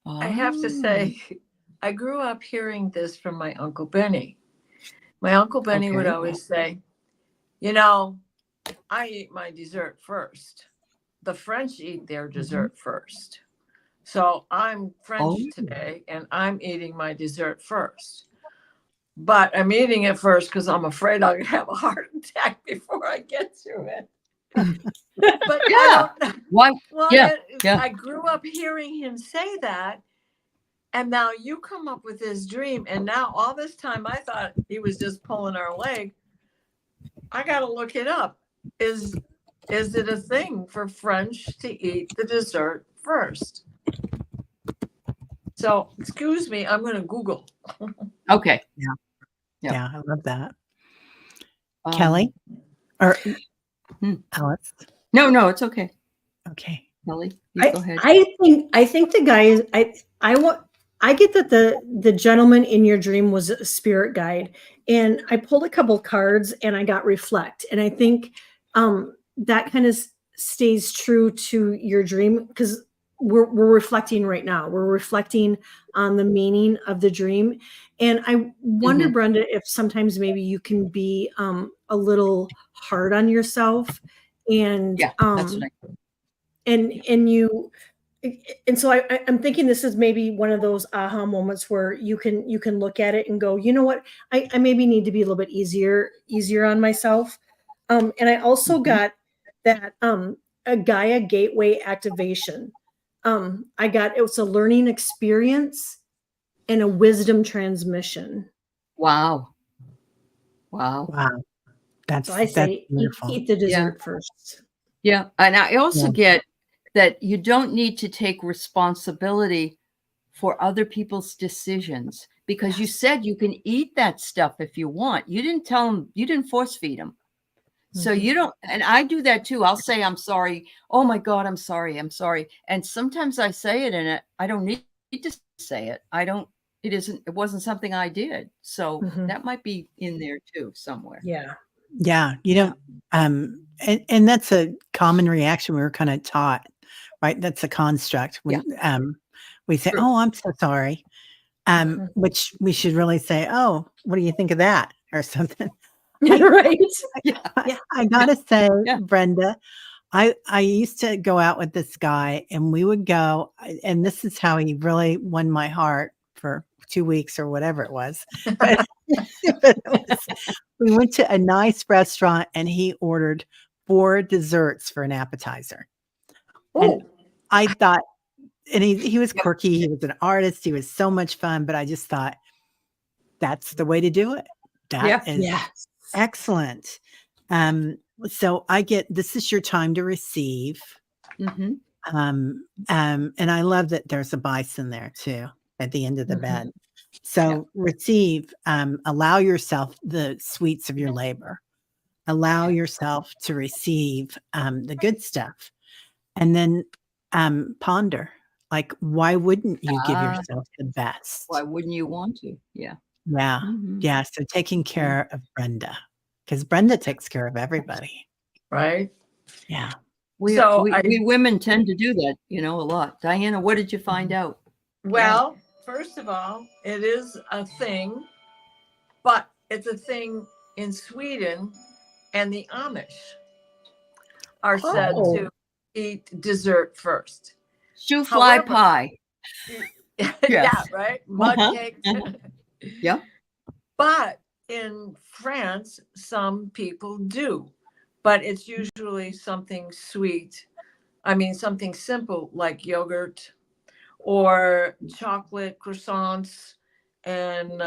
Speaker 3: I have to say, I grew up hearing this from my Uncle Benny. My Uncle Benny would always say, you know, I eat my dessert first. The French eat their dessert first. So I'm French today and I'm eating my dessert first. But I'm eating it first because I'm afraid I'll have a heart attack before I get to it. But
Speaker 2: why?
Speaker 3: Well, I grew up hearing him say that. And now you come up with this dream. And now all this time I thought he was just pulling our leg. I got to look it up. Is it a thing for French to eat the dessert first? So, excuse me, I'm going to Google.
Speaker 2: Okay.
Speaker 1: Yeah, I love that. Kelly or Alice?
Speaker 2: No, it's okay.
Speaker 1: Okay.
Speaker 2: Kelly, you go ahead.
Speaker 4: I think the guy is I get that the gentleman in your dream was a spirit guide, and I pulled a couple cards and I got reflect, and I think that kind of stays true to your dream because we're reflecting right now. We're reflecting on the meaning of the dream. And I wonder, Brenda, if sometimes maybe you can be a little hard on yourself, and
Speaker 2: that's what
Speaker 4: and so I'm thinking this is maybe one of those aha moments where you can look at it and go, you know what, I maybe need to be a little bit easier on myself. And I also got that a Gaia Gateway activation. I got, it was a learning experience and a wisdom transmission.
Speaker 2: Wow.
Speaker 1: That's,
Speaker 4: so I say
Speaker 1: beautiful.
Speaker 4: Eat the dessert first.
Speaker 2: Yeah. And I also get that you don't need to take responsibility for other people's decisions, because you said you can eat that stuff if you want. You didn't tell them, you didn't force feed them. So you don't, and I do that too. I'll say, I'm sorry. Oh my God, I'm sorry. And sometimes I say it and I don't need to say it. It wasn't something I did. So that might be in there too somewhere.
Speaker 4: Yeah.
Speaker 1: Yeah. You don't, and that's a common reaction we were kind of taught, right? That's a construct. When, we say, oh, I'm so sorry. Which we should really say, oh, what do you think of that? Or something.
Speaker 4: Right.
Speaker 1: I gotta say, Brenda, I used to go out with this guy and we would go, and this is how he really won my heart for 2 weeks or whatever it was. But we went to a nice restaurant and he ordered 4 desserts for an appetizer. And I thought, and he was quirky, he was an artist, he was so much fun, but I just thought that's the way to do it. That is excellent. So I get, this is your time to receive. And I love that there's a bison there too at the end of the bed. So receive, allow yourself the sweets of your labor, allow yourself to receive the good stuff, and then ponder, like, why wouldn't you give yourself the best?
Speaker 2: Why wouldn't you want to?
Speaker 1: Yeah. So taking care of Brenda, because Brenda takes care of everybody.
Speaker 3: Right.
Speaker 1: Yeah.
Speaker 2: We women tend to do that, a lot. Diana, what did you find out?
Speaker 3: Well, first of all, it is a thing, but it's a thing in Sweden, and the Amish are said to eat dessert first.
Speaker 2: Shoe fly pie.
Speaker 3: Yeah, right. Mud cake.
Speaker 2: Yeah.
Speaker 3: But in France, some people do, but it's usually something sweet. I mean, something simple like yogurt or chocolate croissants and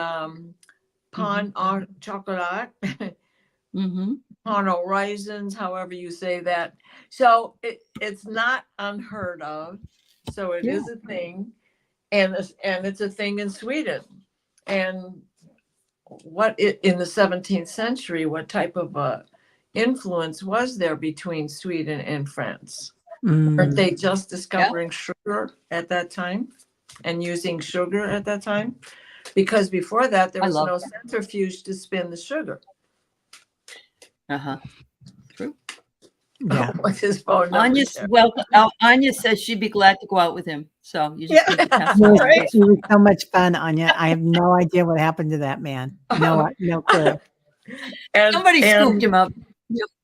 Speaker 3: pain au chocolat, pain au raisins, however you say that. So it's not unheard of. So it is a thing, and it's a thing in Sweden. And in the 17th century, what type of influence was there between Sweden and France? Weren't they just discovering sugar at that time and using sugar at that time? Because before that, there was no centrifuge to spin the sugar.
Speaker 2: True.
Speaker 1: Yeah.
Speaker 3: What's his phone number?
Speaker 2: Anya says she'd be glad to go out with him. So you just need to pass
Speaker 1: It was so much fun, Anya. I have no idea what happened to that man. No clue.
Speaker 3: Somebody
Speaker 2: scooped him up.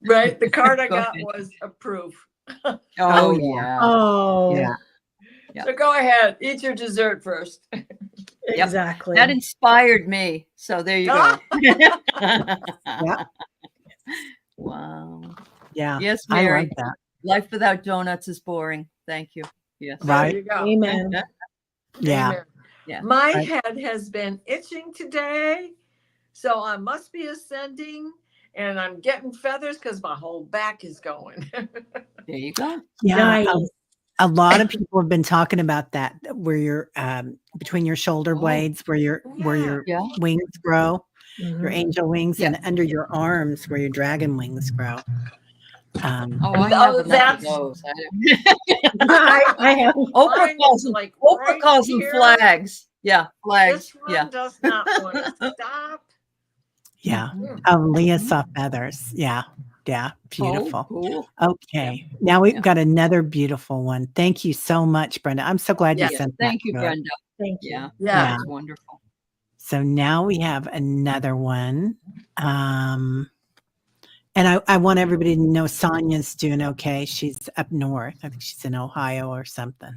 Speaker 3: Right. The card I got was approved.
Speaker 2: Oh yeah.
Speaker 3: So go ahead, eat your dessert first.
Speaker 4: Exactly.
Speaker 2: That inspired me. So there you go. Wow.
Speaker 1: Yeah.
Speaker 2: Yes, Mary.
Speaker 1: I like that.
Speaker 2: Life without donuts is boring. Thank you. Yes.
Speaker 1: Right.
Speaker 3: There you go.
Speaker 4: Amen.
Speaker 1: Yeah.
Speaker 3: Amen. My head has been itching today, so I must be ascending, and I'm getting feathers because my whole back is going.
Speaker 2: There you go.
Speaker 1: Yeah.
Speaker 4: Nice.
Speaker 1: A lot of people have been talking about that, where you're between your shoulder blades, where your wings grow, your angel wings, and under your arms where your dragon wings grow.
Speaker 2: I have enough of those.
Speaker 4: I have.
Speaker 2: Oprah calls them flags. Yeah, flags.
Speaker 3: This one does not want to stop.
Speaker 1: Yeah. Oh, Leah saw feathers. Yeah. Yeah,
Speaker 2: Oh,
Speaker 1: beautiful.
Speaker 2: cool. Yeah.
Speaker 1: Okay, now we've
Speaker 2: Yeah.
Speaker 1: got another beautiful one. Thank you so much, Brenda. I'm so glad you
Speaker 3: Yeah.
Speaker 2: Yes.
Speaker 1: sent that
Speaker 2: Thank you,
Speaker 1: through.
Speaker 2: Brenda.
Speaker 4: Thank you.
Speaker 2: Yeah.
Speaker 3: Yeah.
Speaker 1: Yeah.
Speaker 2: That's wonderful.
Speaker 1: So now we have another one. And I want everybody to know Sonia's doing okay. She's up north. I think she's in Ohio or something.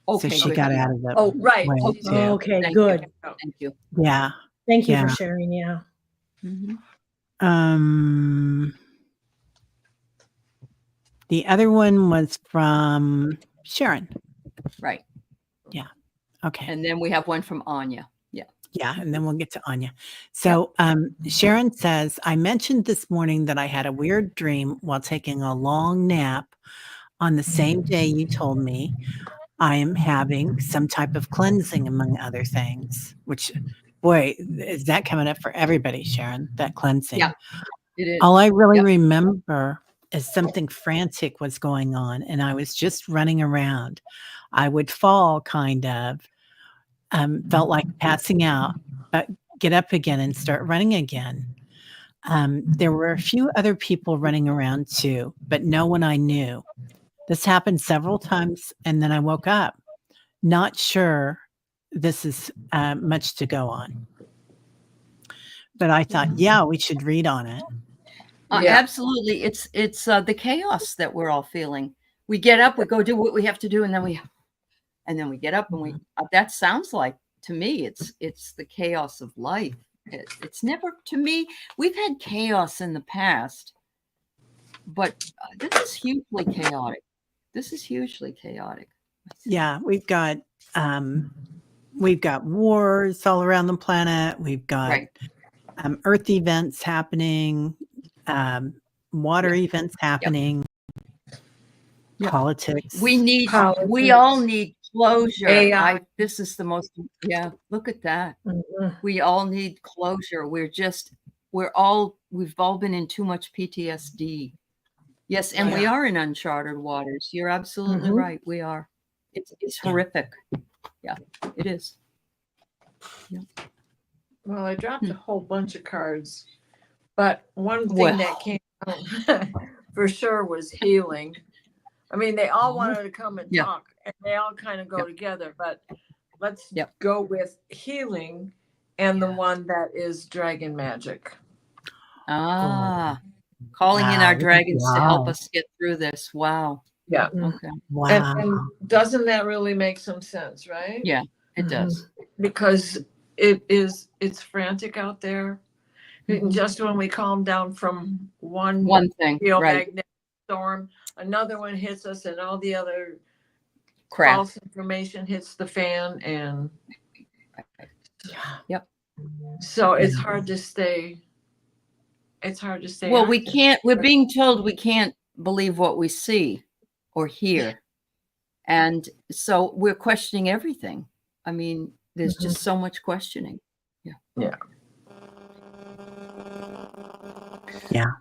Speaker 1: So
Speaker 2: Okay,
Speaker 1: she
Speaker 2: good.
Speaker 1: got out of the
Speaker 3: Oh, right.
Speaker 1: way
Speaker 3: She's-
Speaker 1: too.
Speaker 4: Okay,
Speaker 2: Thank
Speaker 4: good.
Speaker 2: you. Thank you.
Speaker 1: Yeah.
Speaker 4: Thank you
Speaker 1: Yeah.
Speaker 4: for sharing. Yeah.
Speaker 2: Mhm.
Speaker 1: The other one was from Sharon.
Speaker 2: Right.
Speaker 1: Okay.
Speaker 2: And then we have one from Anya. Yeah.
Speaker 1: Yeah, and then we'll get to Anya. So Sharon says, I mentioned this morning that I had a weird dream while taking a long nap on the same day you told me I am having some type of cleansing, among other things, which, boy, is that coming up for everybody, Sharon, that cleansing.
Speaker 2: Yeah, it is.
Speaker 1: All I really
Speaker 2: Yep.
Speaker 1: remember is something frantic was going on, and I was just running around. I would fall, kind of. Felt like passing out, but get up again and start running again. There were a few other people running around too, but no one I knew. This happened several times, and then I woke up. Not sure this is much to go on. But I thought, yeah, we should read on it.
Speaker 3: Yeah.
Speaker 2: Absolutely. It's the chaos that we're all feeling. We get up, we go do what we have to do, and then we get up and we that sounds like, to me, it's the chaos of life. It's never, to me, we've had chaos in the past, but this is hugely chaotic. This is hugely chaotic.
Speaker 1: Yeah, we've got wars all around the planet. We've got
Speaker 2: Right.
Speaker 1: Earth events happening, water events happening,
Speaker 2: Yeah.
Speaker 1: politics.
Speaker 2: We all
Speaker 3: Politics.
Speaker 2: need closure.
Speaker 3: AI.
Speaker 2: This is the most, look at that.
Speaker 4: Mhm.
Speaker 2: We all need closure. We've all been in too much PTSD. Yes, and we
Speaker 3: Yeah.
Speaker 2: are in uncharted waters. You're absolutely
Speaker 4: Mhm.
Speaker 2: right. We are. It's horrific. Yeah, it is.
Speaker 3: Well, I dropped a whole bunch of cards, but one thing
Speaker 2: Well.
Speaker 3: that came out for sure was healing. I mean, they all wanted to come and
Speaker 2: Yeah.
Speaker 3: talk, and they all kind of go together, but let's
Speaker 2: Yep.
Speaker 3: go with healing and the one that is dragon magic.
Speaker 2: Calling in
Speaker 1: Wow,
Speaker 2: our dragons to help
Speaker 1: wow.
Speaker 2: us get through this. Wow.
Speaker 3: Yeah.
Speaker 2: Okay.
Speaker 1: Wow.
Speaker 3: And doesn't that really make some sense, right?
Speaker 2: Yeah, it does.
Speaker 3: Because it's frantic out there. And just when we calm down from one
Speaker 2: thing, right?
Speaker 3: geomagnetic storm, another one hits us, and all the other
Speaker 2: Crap.
Speaker 3: false information hits the fan, and
Speaker 2: Yep.
Speaker 3: so it's hard to stay.
Speaker 2: Well, we
Speaker 3: active.
Speaker 2: can't. We're being told we can't believe what we see or hear, and so we're questioning everything. I mean, there's just so much questioning.
Speaker 3: Yeah.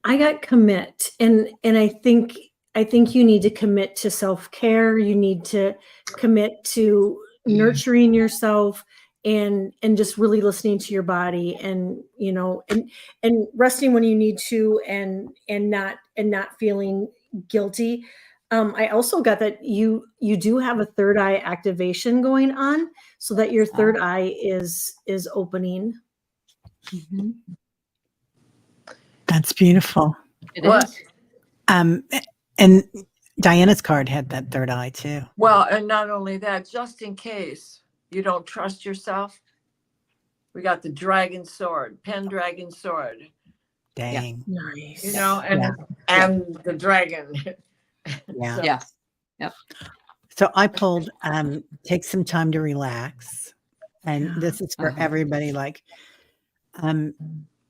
Speaker 4: I got commit, and I think you need to commit to self-care. You need to commit to nurturing yourself and just really listening to your body, and and resting when you need to, and not feeling guilty. I also got that you do have a third eye activation going on, so that your third eye is opening.
Speaker 2: Mhm.
Speaker 1: That's beautiful.
Speaker 2: It
Speaker 3: What?
Speaker 2: is.
Speaker 1: And Diana's card had that third eye too.
Speaker 3: Well, and not only that, just in case you don't trust yourself, we got the dragon sword, Pendragon sword.
Speaker 1: Dang.
Speaker 4: Nice.
Speaker 3: You know,
Speaker 1: Yeah.
Speaker 3: and the dragon.
Speaker 1: Yeah.
Speaker 3: So-
Speaker 2: Yeah. Yep.
Speaker 1: So I pulled take some time to relax. And this is for everybody, like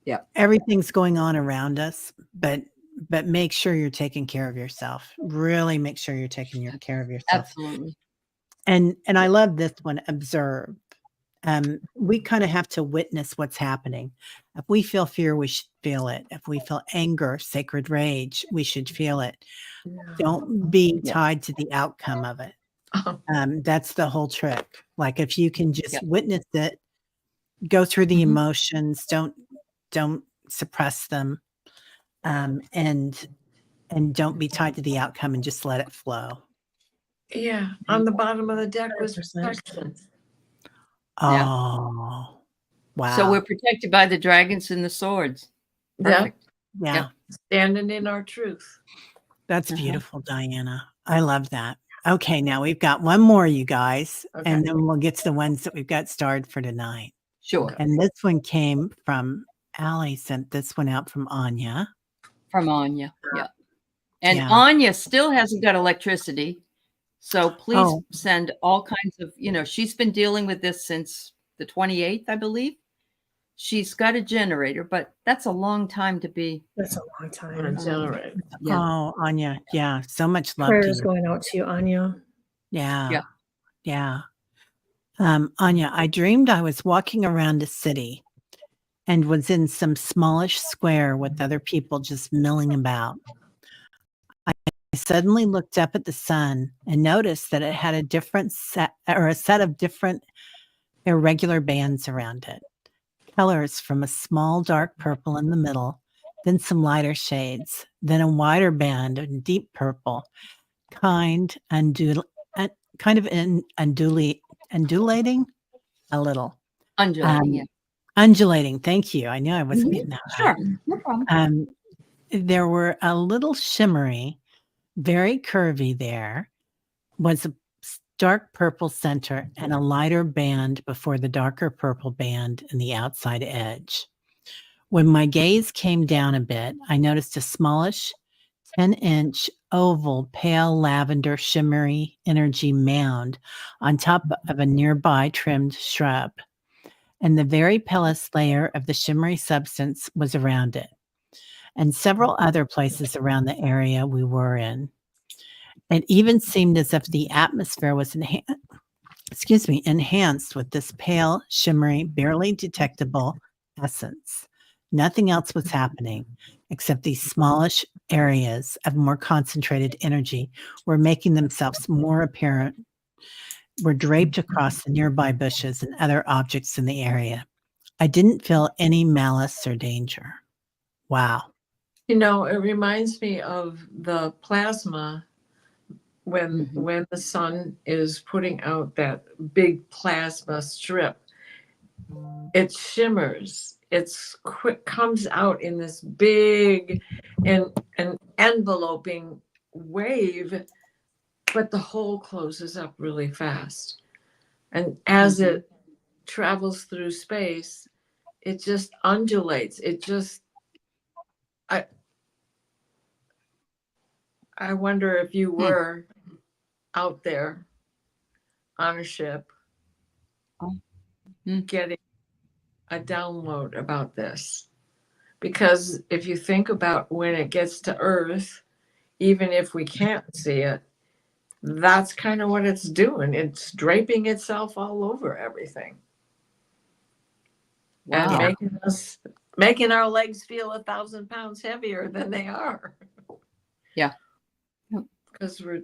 Speaker 2: Yeah.
Speaker 1: everything's going on around us, but make sure you're taking care of yourself. Really make sure you're taking care of yourself.
Speaker 2: Absolutely.
Speaker 1: And I love this one, observe. We kind of have to witness what's happening. If we feel fear, we should feel it. If we feel anger, sacred rage, we should feel it. Don't be tied to the outcome of it. That's the whole trick. Like if you can just witness it, go through the emotions, don't suppress them. and don't be tied to the outcome and just let it flow.
Speaker 3: Yeah, on the bottom of the deck was
Speaker 4: 100%.
Speaker 3: protection.
Speaker 2: Yeah.
Speaker 1: Oh, wow.
Speaker 2: So we're protected by the dragons and the swords.
Speaker 3: Yeah,
Speaker 2: Perfect.
Speaker 1: yeah,
Speaker 2: Yep.
Speaker 3: standing in our truth.
Speaker 1: that's
Speaker 2: Uh-huh.
Speaker 1: beautiful, Diana. I love that. Okay, now we've got one more, you guys,
Speaker 3: Okay.
Speaker 1: and then we'll get to the ones that we've got starred for tonight.
Speaker 2: Sure.
Speaker 1: And this one came from Allie, sent this one out from Anya.
Speaker 2: From Anya. Yeah. And
Speaker 1: Yeah.
Speaker 2: Anya still hasn't got electricity. So please
Speaker 1: Oh.
Speaker 2: send all kinds of, she's been dealing with this since the 28th, I believe. She's got a generator, but that's a long time to be.
Speaker 4: That's a long
Speaker 3: On a
Speaker 4: time.
Speaker 3: generator.
Speaker 2: Yeah.
Speaker 1: Oh, Anya. Yeah. So much love to
Speaker 4: Prayers
Speaker 1: you.
Speaker 4: going out to you, Anya.
Speaker 1: Yeah.
Speaker 2: Yeah.
Speaker 1: Yeah. Anya, I dreamed I was walking around a city and was in some smallish square with other people just milling about. I suddenly looked up at the sun and noticed that it had a set of different irregular bands around it. Colors from a small dark purple in the middle, then some lighter shades, then a wider band of deep purple, kind of undulating a little.
Speaker 2: Undulating. Yeah.
Speaker 1: Undulating. Thank you. I knew I wasn't
Speaker 2: Mhm.
Speaker 1: getting that
Speaker 2: Sure.
Speaker 1: right.
Speaker 2: No problem.
Speaker 1: There were a little shimmery, very curvy there, was a dark purple center and a lighter band before the darker purple band in the outside edge. When my gaze came down a bit, I noticed a smallish 10-inch oval pale lavender shimmery energy mound on top of a nearby trimmed shrub, and the very palest layer of the shimmery substance was around it, and several other places around the area we were in. It even seemed as if the atmosphere was enhanced with this pale, shimmery, barely detectable essence. Nothing else was happening except these smallish areas of more concentrated energy were making themselves more apparent, were draped across the nearby bushes and other objects in the area. I didn't feel any malice or danger. Wow.
Speaker 3: It reminds me of the plasma when the sun is putting out that big plasma strip. It shimmers. It's quick, comes out in this big and an enveloping wave, but the hole closes up really fast. And as it travels through space, it just undulates. I wonder if you were out there on a ship getting a download about this. Because if you think about when it gets to Earth, even if we can't see it, that's kind of what it's doing. It's draping itself all over everything.
Speaker 2: Wow.
Speaker 3: And making our legs feel 1,000 pounds heavier than they are.
Speaker 2: Yeah.
Speaker 3: Because we're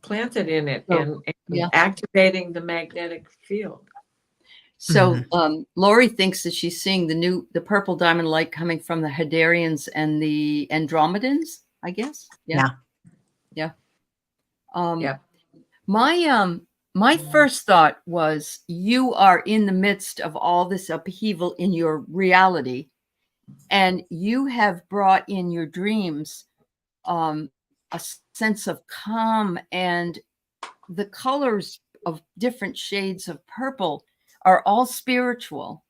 Speaker 3: planted in it
Speaker 2: Oh,
Speaker 3: and activating the magnetic field.
Speaker 2: So Lori thinks that she's seeing the purple diamond light coming from the Hadarians and the Andromedans, I guess. Yeah. My first thought was you are in the midst of all this upheaval in your reality, and you have brought in your dreams a sense of calm, and the colors of different shades of purple are all spiritual.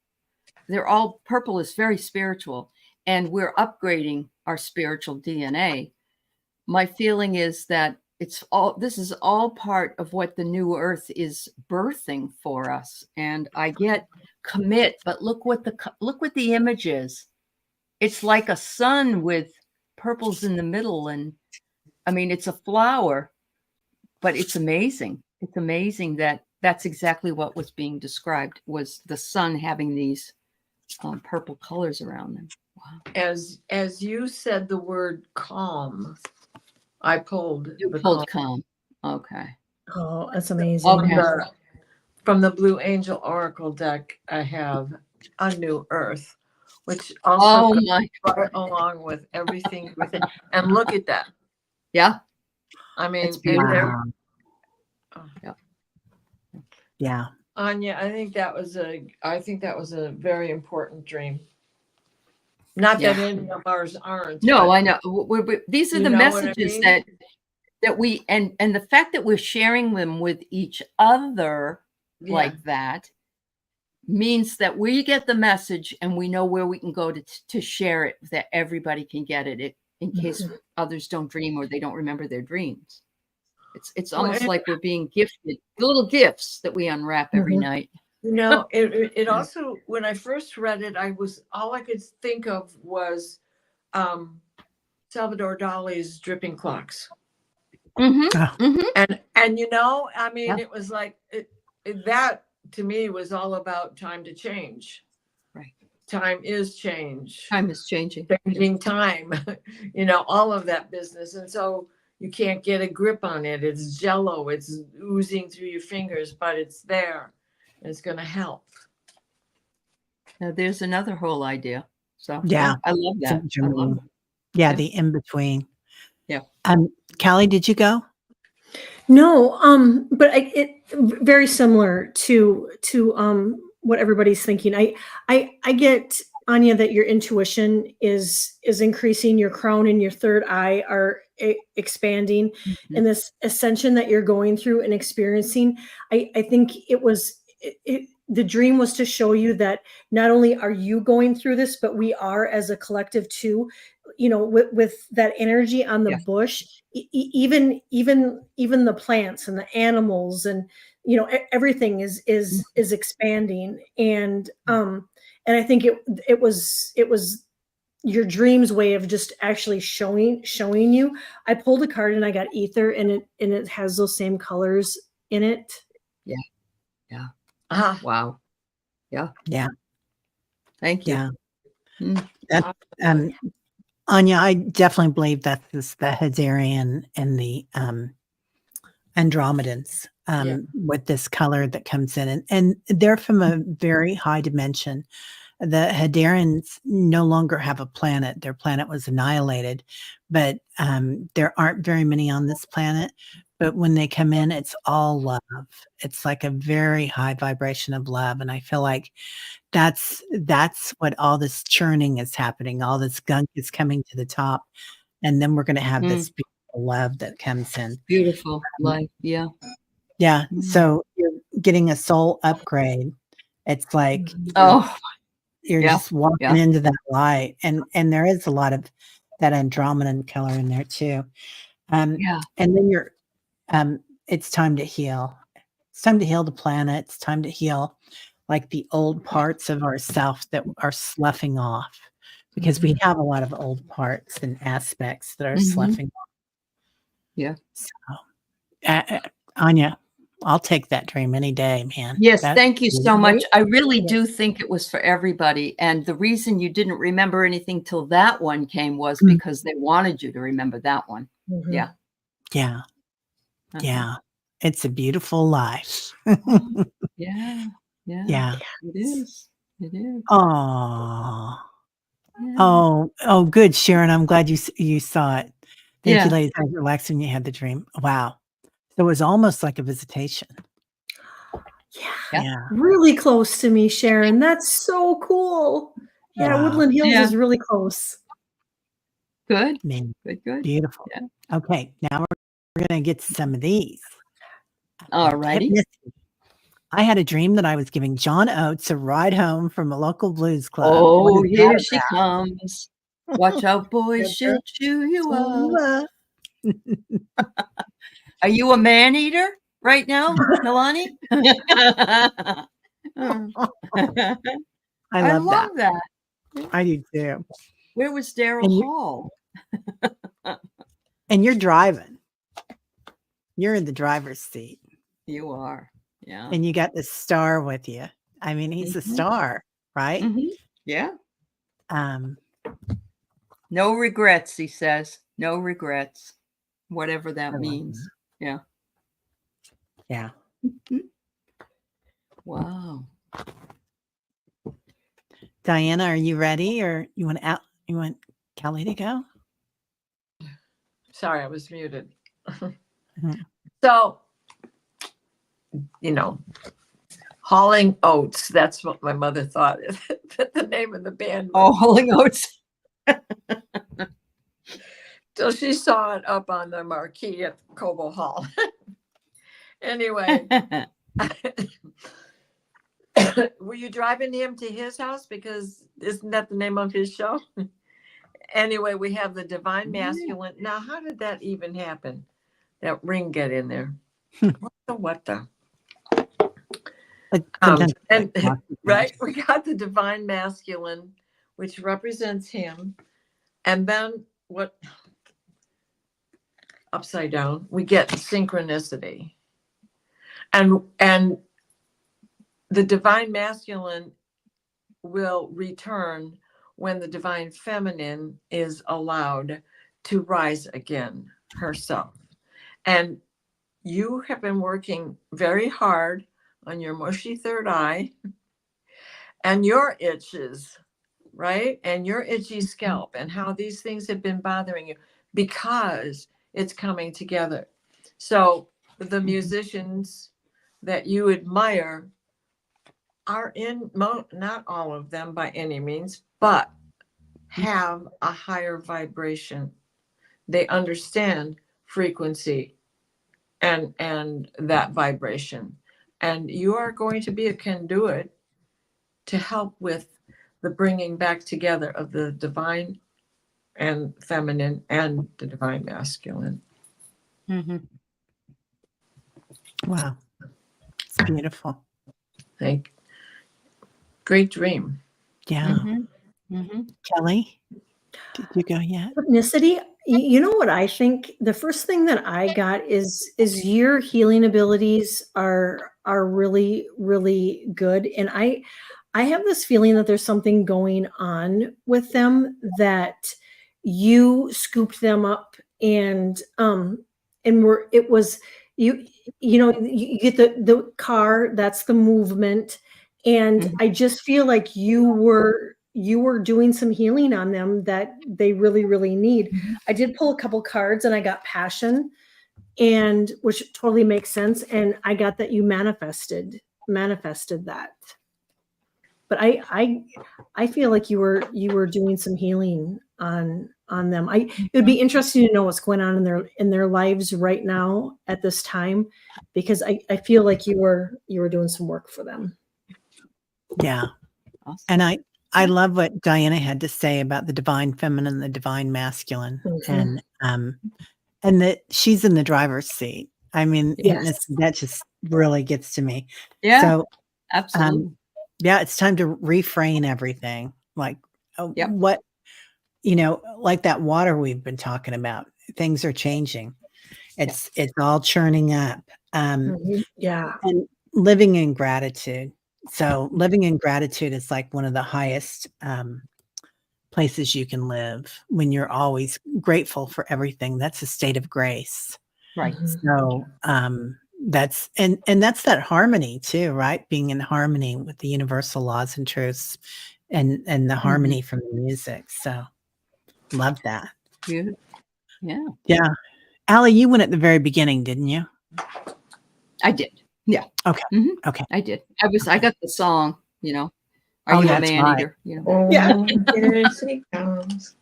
Speaker 2: Purple is very spiritual, and we're upgrading our spiritual DNA. My feeling is that this is all part of what the new earth is birthing for us. And I get commit, but look what the image is. It's like a sun with purples in the middle. And I mean, it's a flower, but it's amazing. It's amazing that that's exactly what was being described, was the sun having these purple colors around them. Wow.
Speaker 3: As you said the word calm, I pulled
Speaker 2: calm. Okay.
Speaker 4: Oh, that's amazing.
Speaker 2: Okay.
Speaker 3: From the Blue Angel Oracle deck, I have a new earth. which also
Speaker 2: Oh
Speaker 3: goes
Speaker 2: my.
Speaker 3: right along with everything with it. And look at that.
Speaker 2: Yeah.
Speaker 3: I mean,
Speaker 2: It's beautiful.
Speaker 1: Wow.
Speaker 2: Yeah.
Speaker 1: Yeah.
Speaker 3: Anya, I think that was a very important dream. Not that
Speaker 2: Yeah.
Speaker 3: any of ours aren't.
Speaker 2: No,
Speaker 3: but
Speaker 2: I know. These are
Speaker 3: you
Speaker 2: the
Speaker 3: know what I
Speaker 2: messages
Speaker 3: mean?
Speaker 2: that we and the fact that we're sharing them with each other
Speaker 3: Yeah.
Speaker 2: like that means that we get the message and we know where we can go to share it, that everybody can get it in case others don't dream or they don't remember their dreams. It's almost
Speaker 3: Well,
Speaker 2: like we're being gifted little gifts that we unwrap every night.
Speaker 3: You know, it also, when I first read it, all I could think of was Salvador Dali's Dripping Clocks. And you know, I mean, it was like that to me was all about time to change.
Speaker 2: Right.
Speaker 3: Time is change.
Speaker 2: Time is changing.
Speaker 3: Changing time, you know, all of that business. And so you can't get a grip on it. It's jello. It's oozing through your fingers, but it's there. And it's going to help.
Speaker 2: Now, there's another whole idea. So
Speaker 1: Yeah.
Speaker 2: I love that. I love it.
Speaker 1: Yeah, the in between.
Speaker 2: Yeah.
Speaker 1: Callie, did you go?
Speaker 4: No, but it very similar to what everybody's thinking. I get, Anya, that your intuition is increasing, your crown and your third eye are expanding, and this ascension that you're going through and experiencing. I think the dream was to show you that not only are you going through this, but we are as a collective too. You know, with that energy on the bush, even the plants and the animals, and you know, everything is expanding. And I think it was your dream's way of just actually showing you. I pulled a card and I got ether, and it has those same colors in it.
Speaker 2: Yeah.
Speaker 3: Wow.
Speaker 2: Yeah.
Speaker 1: Thank
Speaker 2: you.
Speaker 1: Yeah. Anya, I definitely believe that is the Hadarian and the Andromedans with this color that comes in. And they're from a very high dimension. The Hadarians no longer have a planet. Their planet was annihilated, but there aren't very many on this planet. But when they come in, it's all love. It's like a very high vibration of love. And I feel like that's what all this churning is happening. All this gunk is coming to the top. And then we're going to have this beautiful love that comes in.
Speaker 2: Beautiful life. Yeah.
Speaker 1: Yeah. So you're getting a soul upgrade. It's like, you're just walking into that light. And there is a lot of that Andromedan color in there too. And then it's time to heal. It's time to heal the planet. It's time to heal like the old parts of ourself that are sloughing off, because we have a lot of old parts and aspects that are sloughing off.
Speaker 2: Yeah.
Speaker 1: So, Anya, I'll take that dream any day, man.
Speaker 2: Yes, thank you so much. I really do think it was for everybody. And the reason you didn't remember anything till that one came was because they wanted you to remember that one. Yeah.
Speaker 1: Yeah. Yeah. It's a beautiful life.
Speaker 2: Yeah.
Speaker 1: Yeah.
Speaker 2: It is. It is.
Speaker 1: Oh.
Speaker 2: Yeah.
Speaker 1: Oh, good, Sharon. I'm glad you saw it. Thank you, ladies. I was relaxed when you had the dream. Wow. So it was almost like a visitation.
Speaker 4: Yeah. Really close to me, Sharon. That's so cool. Yeah, Woodland Hills is really close.
Speaker 2: Good. Good.
Speaker 1: Beautiful. Yeah. Okay, now we're going to get to some of these.
Speaker 2: All righty.
Speaker 1: I had a dream that I was giving John Oates a ride home from a local blues club.
Speaker 2: Oh, here she comes. Watch out, boys. She'll chew you up. Are you a man eater right now, Nalani?
Speaker 1: I love that. I do too.
Speaker 2: Where was Daryl Hall?
Speaker 1: And you're driving. You're in the driver's seat.
Speaker 2: You are. Yeah.
Speaker 1: And you got the star with you. I mean, he's a star, right?
Speaker 2: Yeah. No regrets, he says. No regrets. Whatever that means. Yeah.
Speaker 1: Yeah.
Speaker 2: Wow.
Speaker 1: Diana, are you ready, or you want Kelly to go?
Speaker 3: Sorry, I was muted.
Speaker 1: Mhm.
Speaker 3: So, Hauling Oats. That's what my mother thought the name of the band was.
Speaker 2: Oh, Hauling Oats.
Speaker 3: So she saw it up on the marquee at Cobo Hall. Anyway, were you driving him to his house? Because isn't that the name of his show? Anyway, we have the Divine Masculine. Now, how did that even happen? That ring get in there? What the? And right, we got the Divine Masculine, which represents him, and then what? Upside down, we get synchronicity, and the Divine Masculine will return when the Divine Feminine is allowed to rise again herself. And you have been working very hard on your mushy third eye and your itches, right? And your itchy scalp, and how these things have been bothering you because it's coming together. So the musicians that you admire are not all of them by any means, but have a higher vibration. They understand frequency and that vibration. And you are going to be a conduit to help with the bringing back together of the divine and feminine and the divine masculine.
Speaker 2: Mm-hmm.
Speaker 1: Wow. It's beautiful.
Speaker 3: Great dream.
Speaker 1: Yeah.
Speaker 2: Mm-hmm. Mm-hmm.
Speaker 1: Kelly, did you go yet?
Speaker 4: Synchronicity. You know what I think? The first thing that I got is your healing abilities are really, really good. And I have this feeling that there's something going on with them, that you scooped them up and it was you get the car, that's the movement. And
Speaker 2: Mhm.
Speaker 4: I just feel like you were doing some healing on them that they really, really need. I did pull a couple cards and I got passion, and which totally makes sense. And I got that you manifested that. But I feel like you were doing some healing on them. It would be interesting to know what's going on in their lives right now at this time, because I feel like you were doing some work for them.
Speaker 1: Yeah.
Speaker 2: Awesome.
Speaker 1: And I love what Diana had to say about the divine feminine, the divine masculine, and that she's in the driver's seat. I mean,
Speaker 4: Yes.
Speaker 1: that just really gets to me.
Speaker 2: Yeah,
Speaker 1: So,
Speaker 2: absolutely.
Speaker 1: yeah, it's time to reframe everything. Like
Speaker 2: Yep.
Speaker 1: what, like that water we've been talking about. Things are changing. It's all churning up.
Speaker 4: Yeah.
Speaker 1: And living in gratitude. So living in gratitude is like one of the highest places you can live, when you're always grateful for everything. That's a state of grace.
Speaker 2: Right.
Speaker 1: So that's that's that harmony too, right? Being in harmony with the universal laws and truths, and the harmony from the music. So love that.
Speaker 2: Beautiful. Yeah.
Speaker 1: Yeah. Allie, you went at the very beginning, didn't you?
Speaker 2: I did. Yeah.
Speaker 1: Okay.
Speaker 2: Mhm.
Speaker 1: Okay.
Speaker 2: I did. I got the song, Are you a
Speaker 1: that's
Speaker 2: man
Speaker 1: right.
Speaker 2: eater?
Speaker 4: Yeah.
Speaker 3: Here she comes.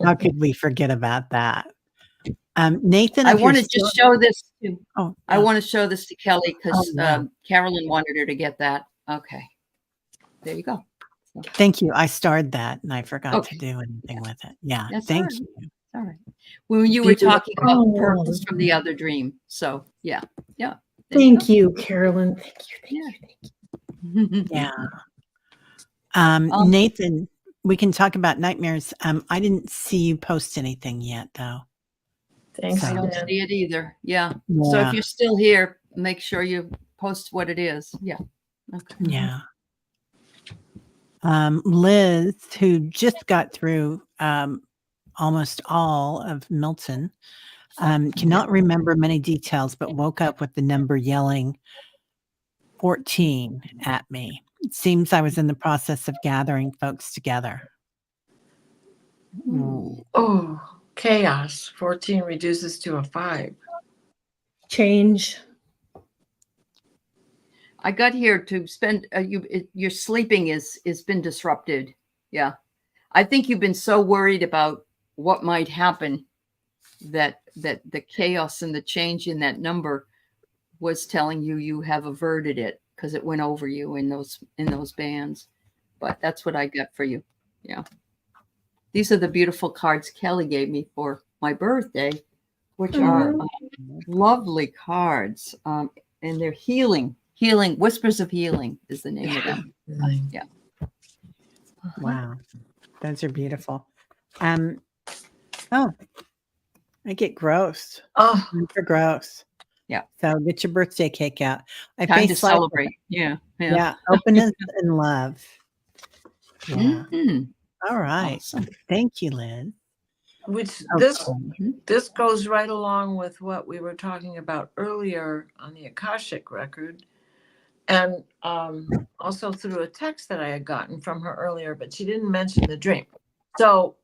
Speaker 1: How could we forget about that? Nathan,
Speaker 2: I
Speaker 1: if you're
Speaker 2: want to
Speaker 1: still-
Speaker 2: just show this to
Speaker 1: Oh,
Speaker 2: I
Speaker 1: yeah.
Speaker 2: want to show this to Kelly because
Speaker 1: yeah.
Speaker 2: Carolyn wanted her to get that. Okay. There you go.
Speaker 1: Thank you. I starred that and I forgot
Speaker 2: Okay.
Speaker 1: to do anything with it. Yeah.
Speaker 2: That's
Speaker 1: Thank
Speaker 2: all right.
Speaker 1: you.
Speaker 2: All right. When you were
Speaker 1: Beautiful.
Speaker 2: talking about purpose from the other dream. So yeah. Yeah. There
Speaker 4: Thank you, Carolyn. Thank you.
Speaker 2: you.
Speaker 1: Yeah. Nathan, we can talk about nightmares. I didn't see you post anything yet, though.
Speaker 3: Thanks.
Speaker 2: I don't
Speaker 3: Jen.
Speaker 2: see it either. Yeah. So if you're still here, make sure you post what it is. Yeah. Okay.
Speaker 1: Yeah. Liz, who just got through almost all of Milton, cannot remember many details, but woke up with the number yelling 14 at me. It seems I was in the process of gathering folks together.
Speaker 3: Oh, chaos. 14 reduces to a 5.
Speaker 4: Change.
Speaker 2: I got here to spend your sleeping is been disrupted. Yeah. I think you've been so worried about what might happen that the chaos and the change in that number was telling you have averted it because it went over you in those bands. But that's what I got for you. Yeah. These are the beautiful cards Kelly gave me for my birthday, which are lovely cards. And they're healing. Whispers of Healing is the name of them. Yeah.
Speaker 1: Wow. Those are beautiful. Oh, I get gross.
Speaker 3: Oh,
Speaker 1: For gross.
Speaker 2: Yeah.
Speaker 1: So get your birthday cake out. I
Speaker 2: Time to
Speaker 1: face life-
Speaker 2: celebrate. Yeah.
Speaker 1: Yeah. Openness and love. Yeah.
Speaker 2: Mhm.
Speaker 1: All right.
Speaker 2: Awesome.
Speaker 1: Thank you, Liz.
Speaker 3: which
Speaker 1: Okay.
Speaker 3: this goes right along with what we were talking about earlier on the Akashic record. And also through a text that I had gotten from her earlier, but she didn't mention the dream. So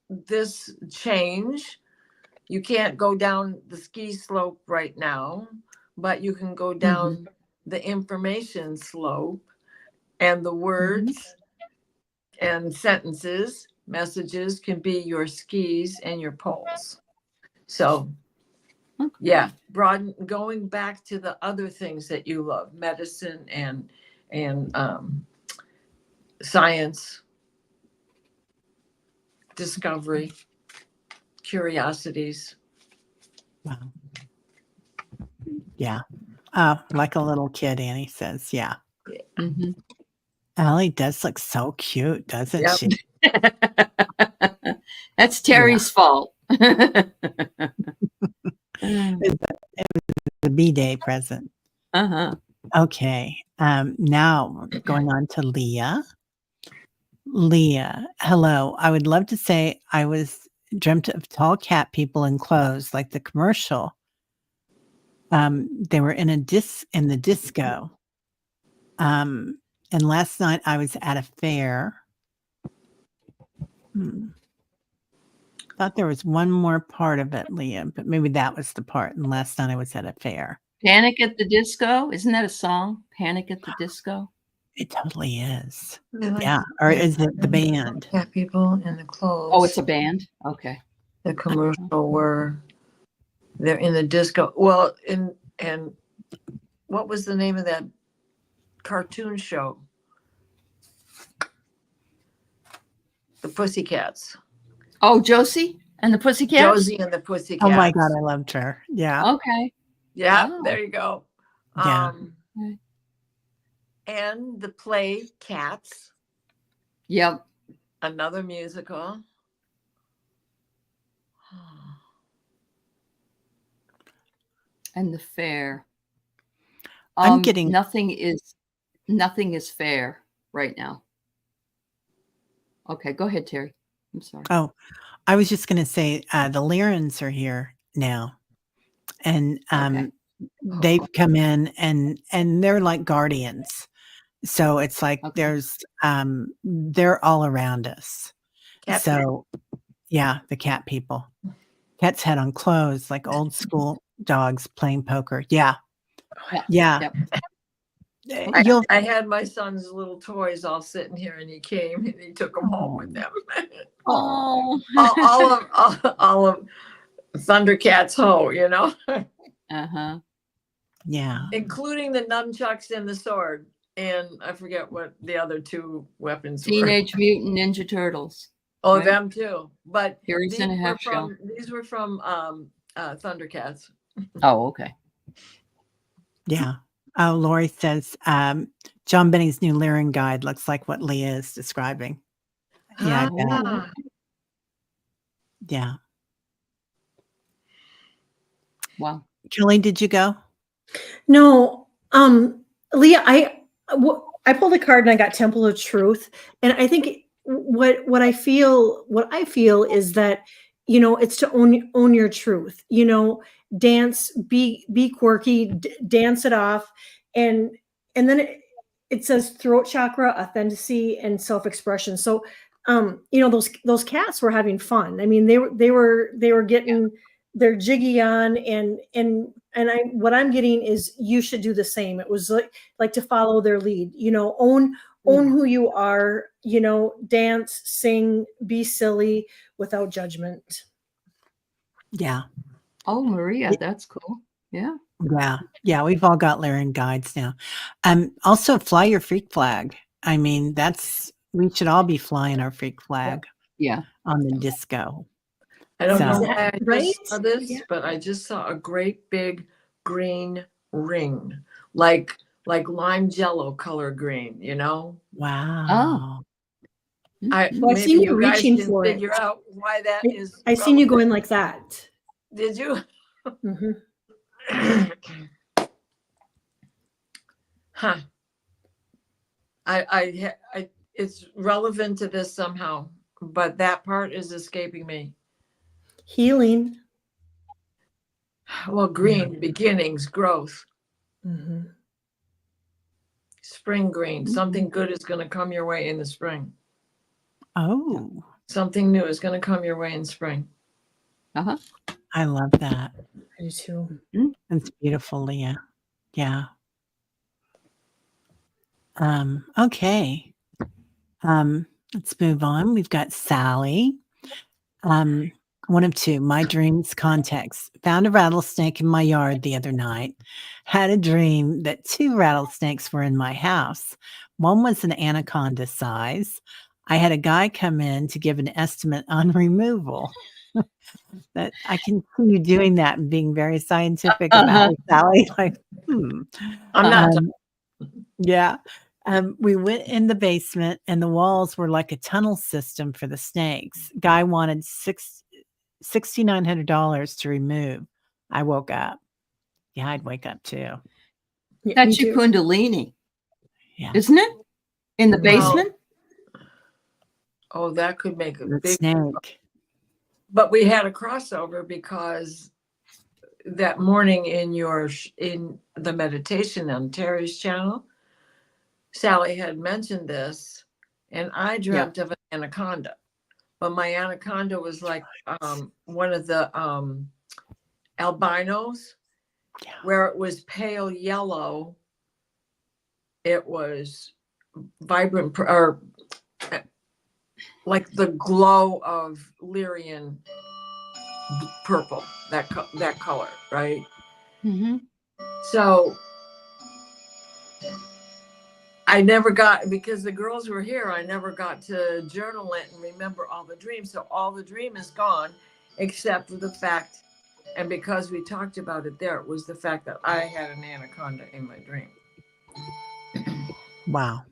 Speaker 3: this change, you can't go down the ski slope right now, but you can go down the information slope, and the words and sentences, messages can be your skis and your poles. So yeah, going back to the other things that you love, medicine and science, discovery, curiosities.
Speaker 1: Wow. Yeah. Like a little kid, Annie says. Yeah.
Speaker 2: Mhm.
Speaker 1: Allie does look so cute, doesn't
Speaker 3: Yep.
Speaker 1: she?
Speaker 2: That's Terry's fault.
Speaker 1: The B-Day present.
Speaker 2: Uh-huh.
Speaker 1: Okay. Now going on to Leah. Leah, hello. I would love to say I was dreamt of tall cat people in clothes like the commercial. They were in the disco. And last night I was at a fair. Thought there was one more part of it, Leah, but maybe that was the part. And last night I was at a fair.
Speaker 2: Panic at the Disco. Isn't that a song? Panic at the Disco.
Speaker 1: It totally is.
Speaker 3: Like
Speaker 1: Yeah. Or is it the band?
Speaker 3: cat people in the clothes.
Speaker 2: Oh, it's a band. Okay.
Speaker 3: The commercial where they're in the disco. Well, and what was the name of that cartoon show? The Pussycats.
Speaker 2: Oh, Josie and the Pussycats.
Speaker 3: Josie and the Pussycats.
Speaker 1: Oh my God, I loved her. Yeah.
Speaker 2: Okay.
Speaker 3: Yeah,
Speaker 2: Oh.
Speaker 3: there you go.
Speaker 1: Yeah.
Speaker 3: And the play Cats,
Speaker 2: Yep.
Speaker 3: another musical.
Speaker 2: And the fair.
Speaker 1: I'm getting-
Speaker 2: nothing is fair right now. Okay, go ahead, Terry. I'm sorry.
Speaker 1: Oh, I was just going to say the Lyrans are here now. And
Speaker 2: Okay.
Speaker 1: they've come in and they're like guardians. So it's like
Speaker 2: Okay.
Speaker 1: they're all around us.
Speaker 3: Cat
Speaker 1: So yeah, the cat people. Cats had on clothes like old school dogs playing poker. Yeah.
Speaker 2: Yeah.
Speaker 1: Yeah.
Speaker 2: Yep.
Speaker 3: I had my son's little toys all sitting here, and he came and he took them home with them.
Speaker 2: Oh.
Speaker 3: all of Thundercats Ho, you know,
Speaker 2: Uh-huh.
Speaker 1: Yeah.
Speaker 3: including the nunchucks and the sword, and I forget what the other two weapons were.
Speaker 2: Teenage Mutant Ninja Turtles.
Speaker 3: Oh,
Speaker 2: right?
Speaker 3: them too. But
Speaker 2: Heroes in a Half Shell.
Speaker 3: these were from Thundercats.
Speaker 2: Oh, okay.
Speaker 1: Yeah. Oh, Lori says John Benny's new Lyran guide looks like what Leah is describing. Yeah. I bet.
Speaker 3: Ah,
Speaker 1: Yeah.
Speaker 2: Wow.
Speaker 1: Kelly, did you go?
Speaker 4: No, Leah, I pulled a card and I got Temple of Truth, and I think what I feel is that, you know, it's to own your truth. You know, dance, be quirky, dance it off, and then it says throat chakra, authenticity, and self-expression. So those cats were having fun. I mean, they were getting their jiggy on, and what I'm getting is you should do the same. It was like to follow their lead, own who you are, dance, sing, be silly without judgment.
Speaker 1: Yeah.
Speaker 2: Oh, Maria, that's cool. Yeah.
Speaker 1: Yeah. Yeah. We've all got Lyran guides now. Also fly your freak flag. I mean, we should all be flying our freak flag on the disco.
Speaker 3: I don't know
Speaker 1: So-
Speaker 3: why I
Speaker 4: Right?
Speaker 3: just saw this, but I just saw a great big green ring, like lime jello color green,
Speaker 1: Wow.
Speaker 3: I
Speaker 4: Well, I
Speaker 3: maybe
Speaker 4: seen you
Speaker 3: you guys
Speaker 4: reaching
Speaker 3: can
Speaker 4: for it.
Speaker 3: figure out why that is.
Speaker 4: I seen you
Speaker 3: relevant.
Speaker 4: going like that.
Speaker 3: Did you?
Speaker 4: Mhm.
Speaker 3: Huh. I it's relevant to this somehow, but that part is escaping me.
Speaker 4: Healing.
Speaker 3: Well, green, beginnings, growth,
Speaker 4: Mhm.
Speaker 3: spring green. Something good is going to come your way in the spring.
Speaker 1: Oh,
Speaker 3: Something new is going to come your way in spring.
Speaker 2: Uh-huh.
Speaker 1: I love that.
Speaker 4: I do too.
Speaker 1: That's beautiful, Leah. Yeah. Okay. Let's move on. We've got Sally. One of two. My dreams context. Found a rattlesnake in my yard the other night. Had a dream that 2 rattlesnakes were in my house. One was an anaconda size. I had a guy come in to give an estimate on removal. That I can see you doing that and being very scientific about it, Sally. Like,
Speaker 3: I'm not.
Speaker 1: yeah. We went in the basement and the walls were like a tunnel system for the snakes. Guy wanted $6,900 to remove. I woke up. Yeah, I'd wake up too.
Speaker 4: Yeah,
Speaker 2: That's
Speaker 4: me
Speaker 2: your
Speaker 4: too.
Speaker 2: Kundalini,
Speaker 1: Yeah.
Speaker 2: isn't it? In the
Speaker 3: Well,
Speaker 2: basement?
Speaker 3: Oh, that could make a
Speaker 1: The
Speaker 3: big.
Speaker 1: snake.
Speaker 3: But we had a crossover because that morning in the meditation on Terry's channel, Sally had mentioned this, and I dreamt of an anaconda. But my anaconda was like one of the albinos, where it was pale yellow. It was vibrant, or like the glow of Lyrian purple, that color, right?
Speaker 2: Mm-hmm.
Speaker 3: So I never got, because the girls were here, I never got to journal it and remember all the dreams. So all the dream is gone, except for the fact, and because we talked about it there, it was the fact that I had an anaconda in my dream.
Speaker 1: Wow.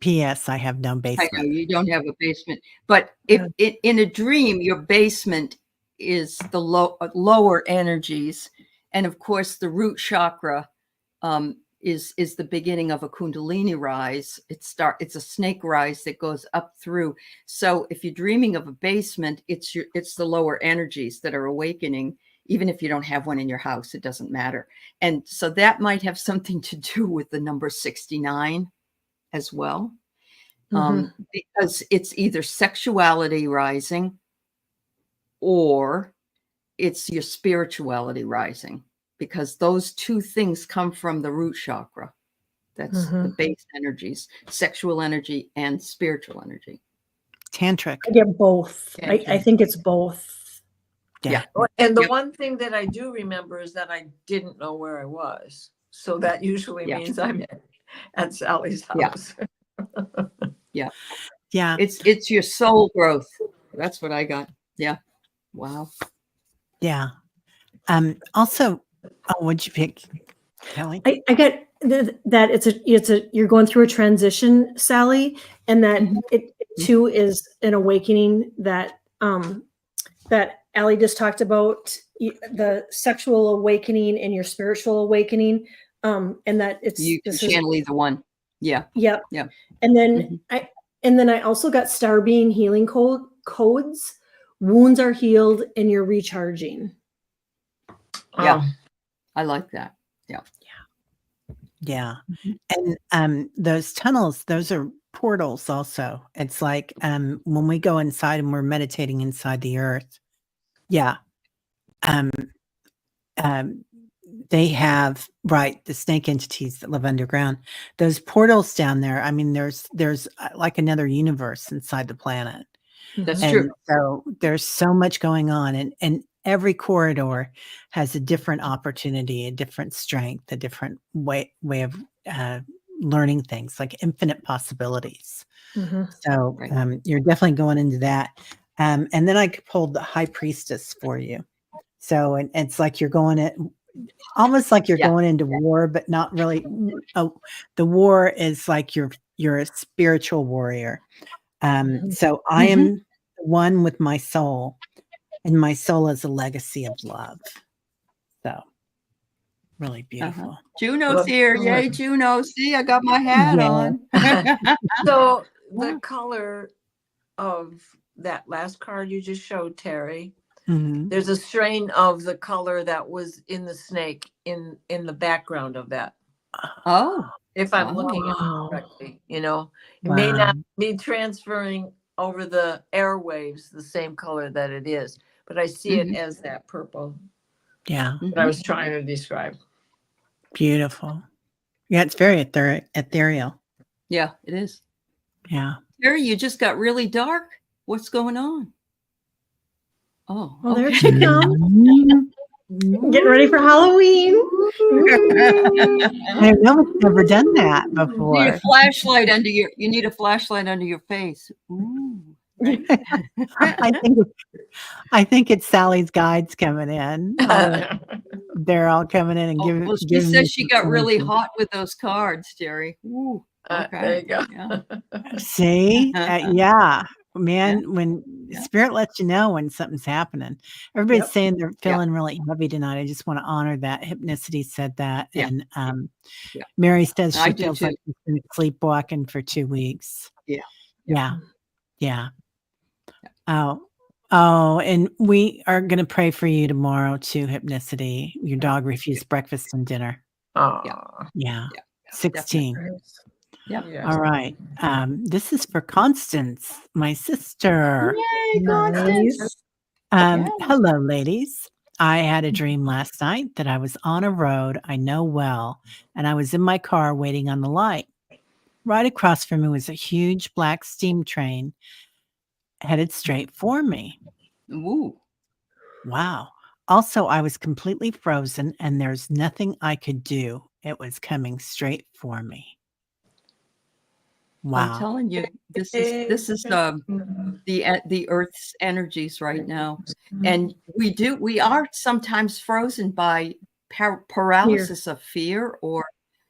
Speaker 1: P.S. I have no
Speaker 2: I know
Speaker 1: basement.
Speaker 2: you don't have a basement, but if in a dream, your basement is the lower energies, and of course, the root chakra is the beginning of a Kundalini rise. It's a snake rise that goes up through. So if you're dreaming of a basement, it's the lower energies that are awakening. Even if you don't have one in your house, it doesn't matter. And so that might have something to do with the number 69 as well. Because it's either sexuality rising or it's your spirituality rising, because those two things come from the root chakra. That's the base energies, sexual energy and spiritual energy.
Speaker 1: Tantric.
Speaker 4: I get both. I think it's both.
Speaker 1: Yeah.
Speaker 3: And the one thing that I do remember is that I didn't know where I was. So that usually means I'm at Sally's house.
Speaker 2: Yeah.
Speaker 1: Yeah.
Speaker 2: It's your soul growth. That's what I got. Yeah. Wow.
Speaker 1: Yeah. Also, what'd you pick, Kelly?
Speaker 4: I get that it's a you're going through a transition, Sally, and that it too is an awakening that that Allie just talked about, the sexual awakening and your spiritual awakening, and that
Speaker 2: You can channel either one. Yeah.
Speaker 4: Yep.
Speaker 2: Yeah.
Speaker 4: And then I also got star being healing codes. Wounds are healed and you're recharging.
Speaker 2: Yeah.
Speaker 3: Oh,
Speaker 2: I like that.
Speaker 1: Yeah.
Speaker 2: Mhm.
Speaker 1: And those tunnels, those are portals also. It's like when we go inside and we're meditating inside the earth. Yeah. Um um they have right the snake entities that live underground. Those portals down there, I mean there's like another universe inside the planet.
Speaker 2: That's
Speaker 4: Mhm.
Speaker 2: true.
Speaker 1: And so there's so much going on and every corridor has a different opportunity, a different strength, a different way of uh, learning things, like infinite possibilities.
Speaker 4: Mhm.
Speaker 1: So
Speaker 2: Right.
Speaker 1: you're definitely going into that. And then I pulled the high priestess for you. So and it's like you're going it almost like you're
Speaker 2: Yeah.
Speaker 1: going into war, but not really. Oh, the war is like you're a spiritual warrior.
Speaker 4: Mhm.
Speaker 1: So I
Speaker 2: Mhm.
Speaker 1: am one with my soul, and my soul is a legacy of love. So really beautiful.
Speaker 2: Juno's
Speaker 3: Well,
Speaker 2: here. Yay, Juno. See, I got my hat
Speaker 1: Yeah.
Speaker 2: on.
Speaker 3: so the
Speaker 2: Wow.
Speaker 3: color of that last card you just showed, Terry,
Speaker 1: Mhm.
Speaker 3: there's a strain of the color that was in the snake in the background of that.
Speaker 2: Oh,
Speaker 3: If I'm looking at it
Speaker 4: Wow.
Speaker 3: correctly, you know, it
Speaker 1: Wow.
Speaker 3: may not be transferring over the airwaves the same color that it is, but I see it
Speaker 2: Mhm.
Speaker 3: as that purple
Speaker 1: Yeah.
Speaker 3: that I
Speaker 2: Mhm.
Speaker 3: was trying to describe.
Speaker 1: Beautiful. Yeah, it's very ethereal.
Speaker 2: Yeah, it is.
Speaker 1: Yeah.
Speaker 2: Terry, you just got really dark. What's going on? Oh,
Speaker 4: Well, there
Speaker 2: okay.
Speaker 4: she comes, getting ready for Halloween.
Speaker 1: I know it's never done that
Speaker 2: You need a
Speaker 1: before.
Speaker 2: flashlight under your. You need a flashlight under your face. Ooh, right?
Speaker 1: I think it's Sally's guides coming in. They're all coming in and
Speaker 2: Oh, well, she
Speaker 1: giving me
Speaker 2: says she
Speaker 1: some
Speaker 2: got really
Speaker 1: energy.
Speaker 2: hot with those cards, Terry. Ooh,
Speaker 3: There
Speaker 2: okay.
Speaker 3: you go.
Speaker 2: Yeah.
Speaker 1: See? Yeah. Man,
Speaker 2: Yeah.
Speaker 1: when
Speaker 2: Yeah.
Speaker 1: spirit lets you know when something's happening. Everybody's
Speaker 4: Yep.
Speaker 1: saying they're feeling really heavy tonight. I just want to honor that. Hypnicity said that.
Speaker 2: Yeah.
Speaker 1: And
Speaker 2: Yeah.
Speaker 1: Mary says
Speaker 2: I
Speaker 1: she
Speaker 2: do
Speaker 1: feels
Speaker 2: too.
Speaker 1: like she's been sleepwalking for 2 weeks.
Speaker 2: Yeah.
Speaker 1: Yeah. Yeah. Oh, and we are going to pray for you tomorrow too, Hypnicity. Your dog refused breakfast and dinner.
Speaker 3: Aw,
Speaker 1: Yeah.
Speaker 2: Yeah.
Speaker 1: 16.
Speaker 2: Yep.
Speaker 3: yes.
Speaker 1: All right. This is for Constance, my sister.
Speaker 2: Yay, Constance.
Speaker 4: Nice.
Speaker 2: Yeah.
Speaker 1: Hello, ladies. I had a dream last night that I was on a road I know well, and I was in my car waiting on the light. Right across from me was a huge black steam train headed straight for me.
Speaker 2: Ooh.
Speaker 1: Wow. Also, I was completely frozen, and there's nothing I could do. It was coming straight for me.
Speaker 2: I'm
Speaker 1: Wow.
Speaker 2: telling you, this is the Earth's energies right now, and we are sometimes frozen by paralysis of fear, or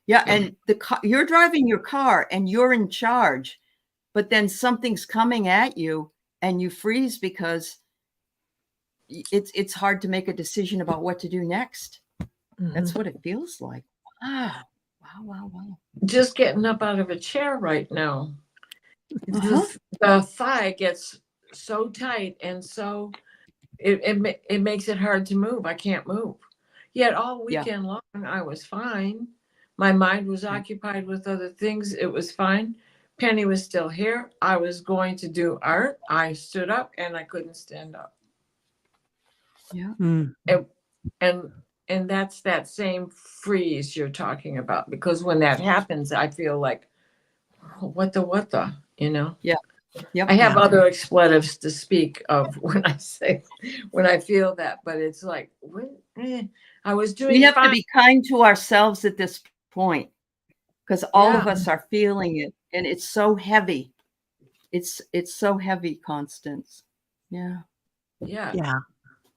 Speaker 2: and you're driving your car and you're in charge, but then something's coming at you and you freeze because it's hard to make a decision about what to do next. That's what it feels like. Wow.
Speaker 3: Just getting up out of a chair right now.
Speaker 2: Uh-huh.
Speaker 3: The thigh gets so tight and so it makes it hard to move. I can't move. Yet all weekend long I was fine. My mind was occupied with other things. It was fine. Penny was still here. I was going to do art. I stood up and I couldn't stand up.
Speaker 2: Yeah.
Speaker 3: And that's that same freeze you're talking about, because when that happens, I feel like, what the, you know?
Speaker 2: Yeah. Yep.
Speaker 3: I have other expletives to speak of when I feel that, but it's like, I was doing
Speaker 2: We have
Speaker 3: fine.
Speaker 2: to be kind to ourselves at this point, because all of us are feeling it, and it's so heavy. It's so heavy, Constance. Yeah.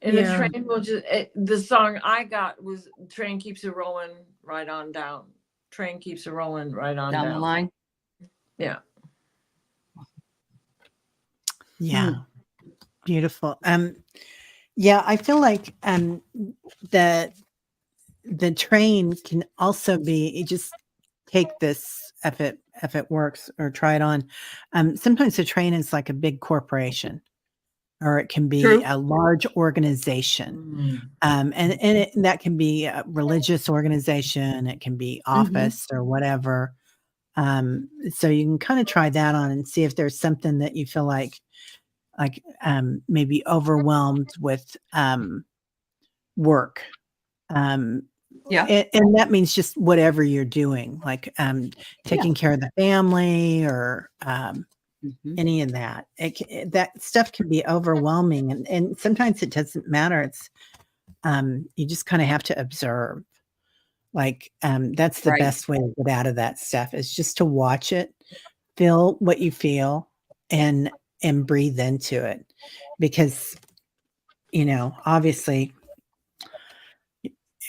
Speaker 3: And the train will just, the song I got was "Train Keeps It Rolling Right On Down." Train keeps it rolling right on down
Speaker 2: the line.
Speaker 3: Yeah.
Speaker 1: Beautiful. Yeah, I feel like the train can also be, just take this if it works, or try it on. Sometimes the train is like a big corporation. or it can be
Speaker 2: True.
Speaker 1: a large organization. That can be a religious organization. It can be office or whatever. So you can kind of try that on and see if there's something that you feel like maybe overwhelmed with work.
Speaker 2: Yeah.
Speaker 1: And that means just whatever you're doing, like taking care of the family or any of that. That stuff can be overwhelming, and sometimes it doesn't matter. It's you just kind of have to observe. Like that's the
Speaker 2: Right.
Speaker 1: best way to get out of that stuff is just to watch it, feel what you feel, and breathe into it, because obviously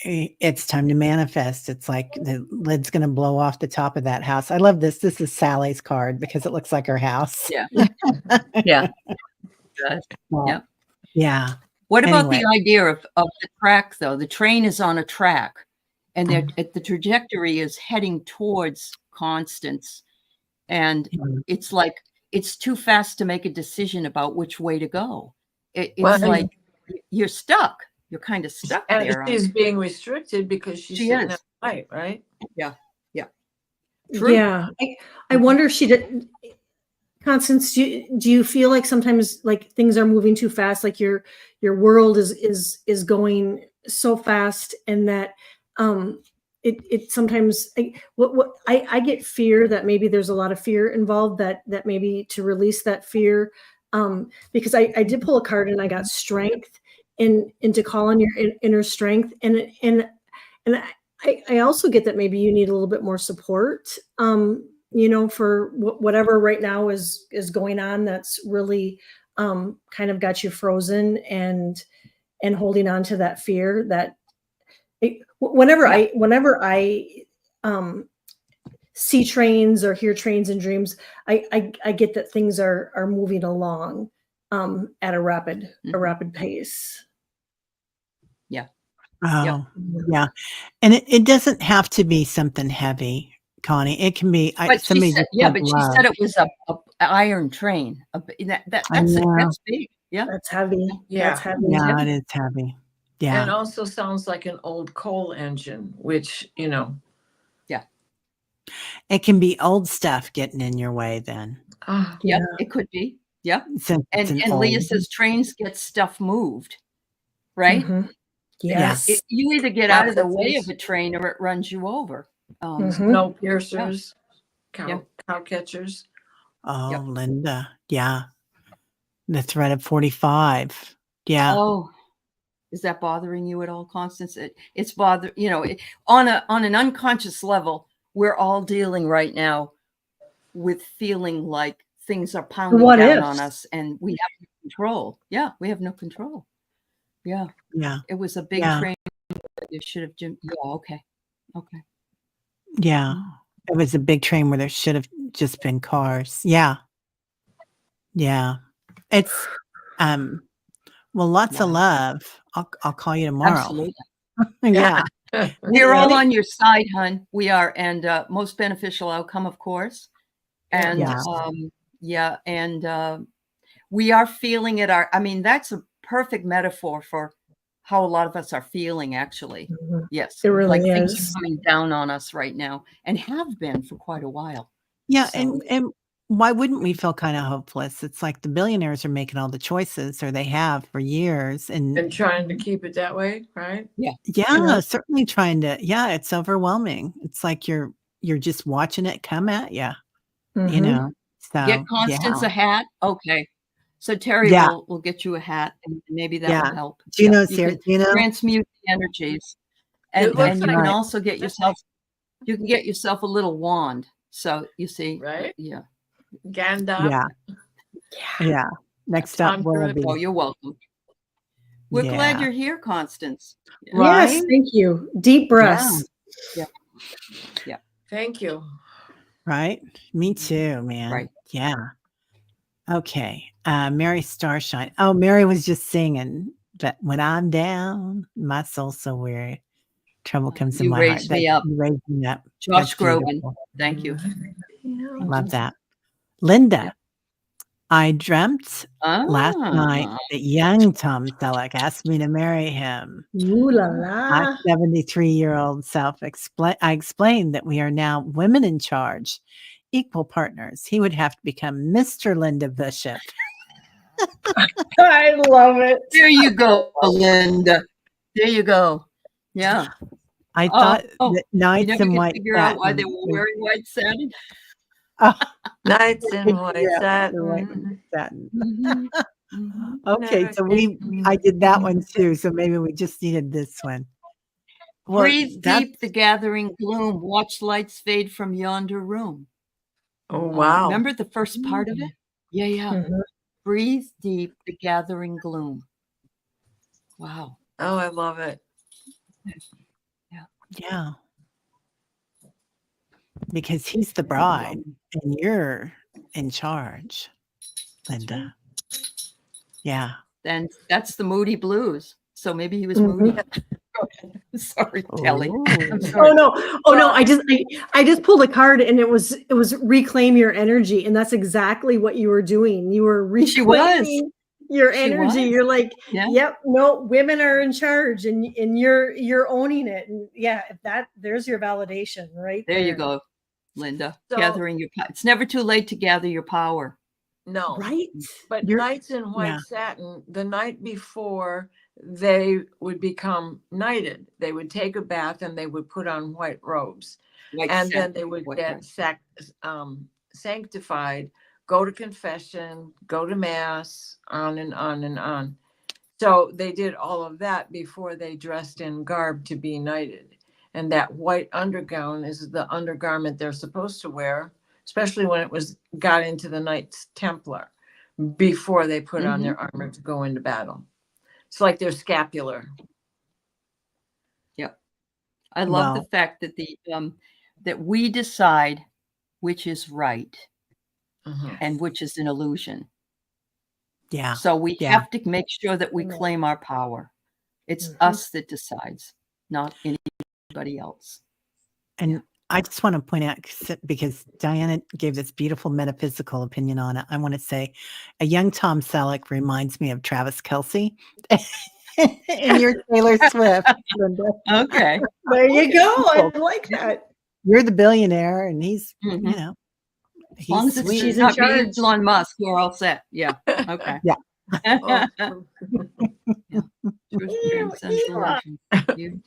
Speaker 1: it's time to manifest. It's like the lid's going to blow off the top of that house. I love this. This is Sally's card because it looks like her house.
Speaker 2: Yeah. Yeah.
Speaker 1: Well,
Speaker 2: Yep.
Speaker 1: Yeah.
Speaker 2: What about
Speaker 1: Anyway.
Speaker 2: the idea of the track, though? The train is on a track, and the trajectory is heading towards Constance. And it's like it's too fast to make a decision about which way to go. It's like you're stuck. You're kind of stuck
Speaker 3: And
Speaker 2: there.
Speaker 3: she's being restricted because she's
Speaker 2: She
Speaker 3: sitting
Speaker 2: is.
Speaker 3: at the light, right?
Speaker 2: Yeah. Yeah. True.
Speaker 4: Yeah. I wonder if she did. Constance, do you feel like sometimes like things are moving too fast, like your world is going so fast, and that it sometimes I get fear that maybe there's a lot of fear involved, that maybe to release that fear, because I did pull a card and I got strength, and to call on your inner strength, and I also get that maybe you need a little bit more support, for whatever right now is going on that's really kind of got you frozen and holding on to that fear. That whenever I see trains or hear trains in dreams, I get that things are moving along at a rapid pace.
Speaker 2: Yeah.
Speaker 1: Oh, yeah. And it doesn't have to be something heavy, Connie. It can be
Speaker 2: But she
Speaker 1: somebody
Speaker 2: said,
Speaker 1: just
Speaker 2: but she
Speaker 1: love.
Speaker 2: said it was a iron train. That's big. Yeah.
Speaker 4: That's heavy.
Speaker 3: Yeah.
Speaker 4: That's heavy.
Speaker 1: Yeah, it is heavy. Yeah.
Speaker 3: And also sounds like an old coal engine, which,
Speaker 2: Yeah.
Speaker 1: It can be old stuff getting in your way then.
Speaker 2: Yeah, it could be. Yeah.
Speaker 1: Since it's
Speaker 2: And
Speaker 1: an
Speaker 2: Leah
Speaker 1: old-
Speaker 2: says trains get stuff moved, right?
Speaker 4: Mhm. Yes.
Speaker 2: You either get out of the way of a train or it runs you over.
Speaker 4: Mhm.
Speaker 3: snow piercers,
Speaker 2: Yeah.
Speaker 3: cow catchers.
Speaker 1: Oh,
Speaker 2: Yep.
Speaker 1: Linda. Yeah. The threat of 45. Yeah.
Speaker 2: Oh, is that bothering you at all, Constance? It's on an unconscious level. We're all dealing right now with feeling like things are pounding
Speaker 4: What
Speaker 2: down
Speaker 4: ifs?
Speaker 2: on us, and we have no control. Yeah, we have no control. Yeah,
Speaker 1: Yeah.
Speaker 2: it was a big
Speaker 1: Yeah.
Speaker 2: train. You should have. Yeah, okay.
Speaker 1: Yeah. It was a big train where there should have just been cars. Yeah. Yeah. It's well, lots of
Speaker 2: Wow.
Speaker 1: love. I'll call you tomorrow.
Speaker 2: Absolutely.
Speaker 1: Yeah.
Speaker 2: We're all on your side, hun. We are, and most beneficial outcome, of course. And we are feeling it. That's a perfect metaphor for how a lot of us are feeling, actually.
Speaker 4: Mhm.
Speaker 2: Yes.
Speaker 4: It really
Speaker 2: like things
Speaker 4: is.
Speaker 2: are coming down on us right now and have been for quite a while.
Speaker 1: Yeah.
Speaker 2: So-
Speaker 1: And why wouldn't we feel kind of hopeless? It's like the billionaires are making all the choices, or they have for years.
Speaker 3: And trying to keep it that way, right?
Speaker 1: Yeah,
Speaker 4: Yeah.
Speaker 1: certainly trying to. Yeah, it's overwhelming. It's like you're just watching it come at you.
Speaker 4: Mhm.
Speaker 1: So
Speaker 2: Get Constance
Speaker 1: yeah.
Speaker 2: a hat. Okay. So Terry
Speaker 1: Yeah.
Speaker 2: will get you a hat, and maybe that
Speaker 1: Yeah.
Speaker 2: will help.
Speaker 1: Gino,
Speaker 2: You
Speaker 1: Sarah,
Speaker 2: can
Speaker 1: Gino.
Speaker 2: transmute the energies.
Speaker 3: It
Speaker 2: And
Speaker 3: looks
Speaker 2: you
Speaker 3: like-
Speaker 2: can also get yourself a little wand. So you see,
Speaker 3: Right?
Speaker 2: Yeah.
Speaker 3: Gandalf.
Speaker 1: Yeah. Yeah. Next up
Speaker 3: I'm
Speaker 1: will
Speaker 3: good.
Speaker 1: be
Speaker 2: Oh, you're welcome. We're glad
Speaker 1: Yeah.
Speaker 2: you're here, Constance.
Speaker 4: Yes,
Speaker 1: Right?
Speaker 4: thank you. Deep breaths.
Speaker 3: Thank you.
Speaker 1: right. Me too, man.
Speaker 2: Right.
Speaker 1: Yeah. Okay. Mary Starshine. Oh, Mary was just singing. But when I'm down, my soul's so weary. Trouble comes in
Speaker 2: You
Speaker 1: my
Speaker 2: raised
Speaker 1: heart.
Speaker 2: me
Speaker 1: That's-
Speaker 2: up.
Speaker 1: you raised me up.
Speaker 2: Josh
Speaker 1: That's
Speaker 2: Groban.
Speaker 1: beautiful.
Speaker 2: Thank you.
Speaker 1: Love that. Linda. I dreamt last night
Speaker 2: Ah.
Speaker 1: that young Tom Selleck asked me to marry him.
Speaker 4: Ooh la
Speaker 1: My
Speaker 4: la.
Speaker 1: 73-year-old self I explained that we are now women in charge, equal partners. He would have to become Mr. Linda Bishop.
Speaker 4: I love it.
Speaker 2: There you go, Linda. There you go. Yeah.
Speaker 1: I thought that
Speaker 2: You
Speaker 1: Knights
Speaker 2: never
Speaker 1: in
Speaker 2: could
Speaker 1: White
Speaker 2: figure out why they
Speaker 1: Satin
Speaker 2: were
Speaker 1: was
Speaker 2: wearing white satin.
Speaker 1: oh,
Speaker 3: Nights
Speaker 1: I
Speaker 3: in
Speaker 1: couldn't
Speaker 3: white
Speaker 1: figure out the white
Speaker 3: satin.
Speaker 1: satin.
Speaker 2: Mhm. Mhm.
Speaker 1: Okay,
Speaker 3: Never
Speaker 1: so
Speaker 3: came.
Speaker 1: I did that one too, so maybe we just needed this one. Well,
Speaker 2: Breathe
Speaker 1: that's
Speaker 2: deep the gathering gloom. Watch lights fade from yonder room.
Speaker 3: Oh, wow.
Speaker 2: Remember the first part of it? Yeah, yeah.
Speaker 4: Mhm.
Speaker 2: Breathe deep the gathering gloom. Wow.
Speaker 3: Oh, I love it.
Speaker 1: yeah. Because he's the bride and you're in charge, Linda. Yeah.
Speaker 2: And that's the Moody Blues. So maybe he was
Speaker 4: Mhm.
Speaker 2: moody. Sorry, Kelly. I'm
Speaker 1: Ooh.
Speaker 2: sorry.
Speaker 4: Oh no. Oh no. I just pulled a card and it was reclaim your energy. And that's exactly what you were doing. You were
Speaker 2: She was.
Speaker 4: reclaiming your
Speaker 2: She
Speaker 4: energy.
Speaker 2: was.
Speaker 4: You're like,
Speaker 2: Yeah.
Speaker 4: yep, no, women are in charge and you're owning it. And yeah, if there's your validation right
Speaker 2: There you go, Linda.
Speaker 3: So-
Speaker 2: Gathering your power. It's never too late to gather your power.
Speaker 3: No.
Speaker 4: Right.
Speaker 3: But
Speaker 1: You're-
Speaker 3: Knights in White
Speaker 1: yeah.
Speaker 3: Satin, the night before they would become knighted, they would take a bath and they would put on white robes.
Speaker 2: White
Speaker 3: And then
Speaker 2: satin,
Speaker 3: they would
Speaker 2: white
Speaker 3: get
Speaker 2: robes.
Speaker 3: sanctified, go to confession, go to mass, on and on and on. So they did all of that before they dressed in garb to be knighted. And that white undergown is the undergarment they're supposed to wear, especially when it got into the Knights Templar, before they put on their armor to go into battle. It's like their scapular.
Speaker 2: Yep. I love the
Speaker 1: Well-
Speaker 2: fact that that we decide which is right
Speaker 3: Mhm.
Speaker 2: and which is an illusion.
Speaker 1: Yeah.
Speaker 2: So we
Speaker 1: Yeah.
Speaker 2: have to make sure that we
Speaker 4: Amen.
Speaker 2: claim our power. It's
Speaker 4: Mhm.
Speaker 2: us that decides, not anybody else.
Speaker 1: And I just want to point out, because Diana gave this beautiful metaphysical opinion on it, I want to say a young Tom Selleck reminds me of Travis Kelce and you're Taylor Swift, Linda.
Speaker 2: Okay.
Speaker 4: There you go. I like that.
Speaker 1: You're the billionaire and he's,
Speaker 2: Mhm.
Speaker 1: you know,
Speaker 2: As long as it's
Speaker 1: sweet.
Speaker 4: She's in
Speaker 2: not me,
Speaker 4: charge.
Speaker 2: Elon Musk, we're all set. Yeah. Okay.
Speaker 1: Yeah.
Speaker 3: Oh,
Speaker 2: Truth transcends illusion. You-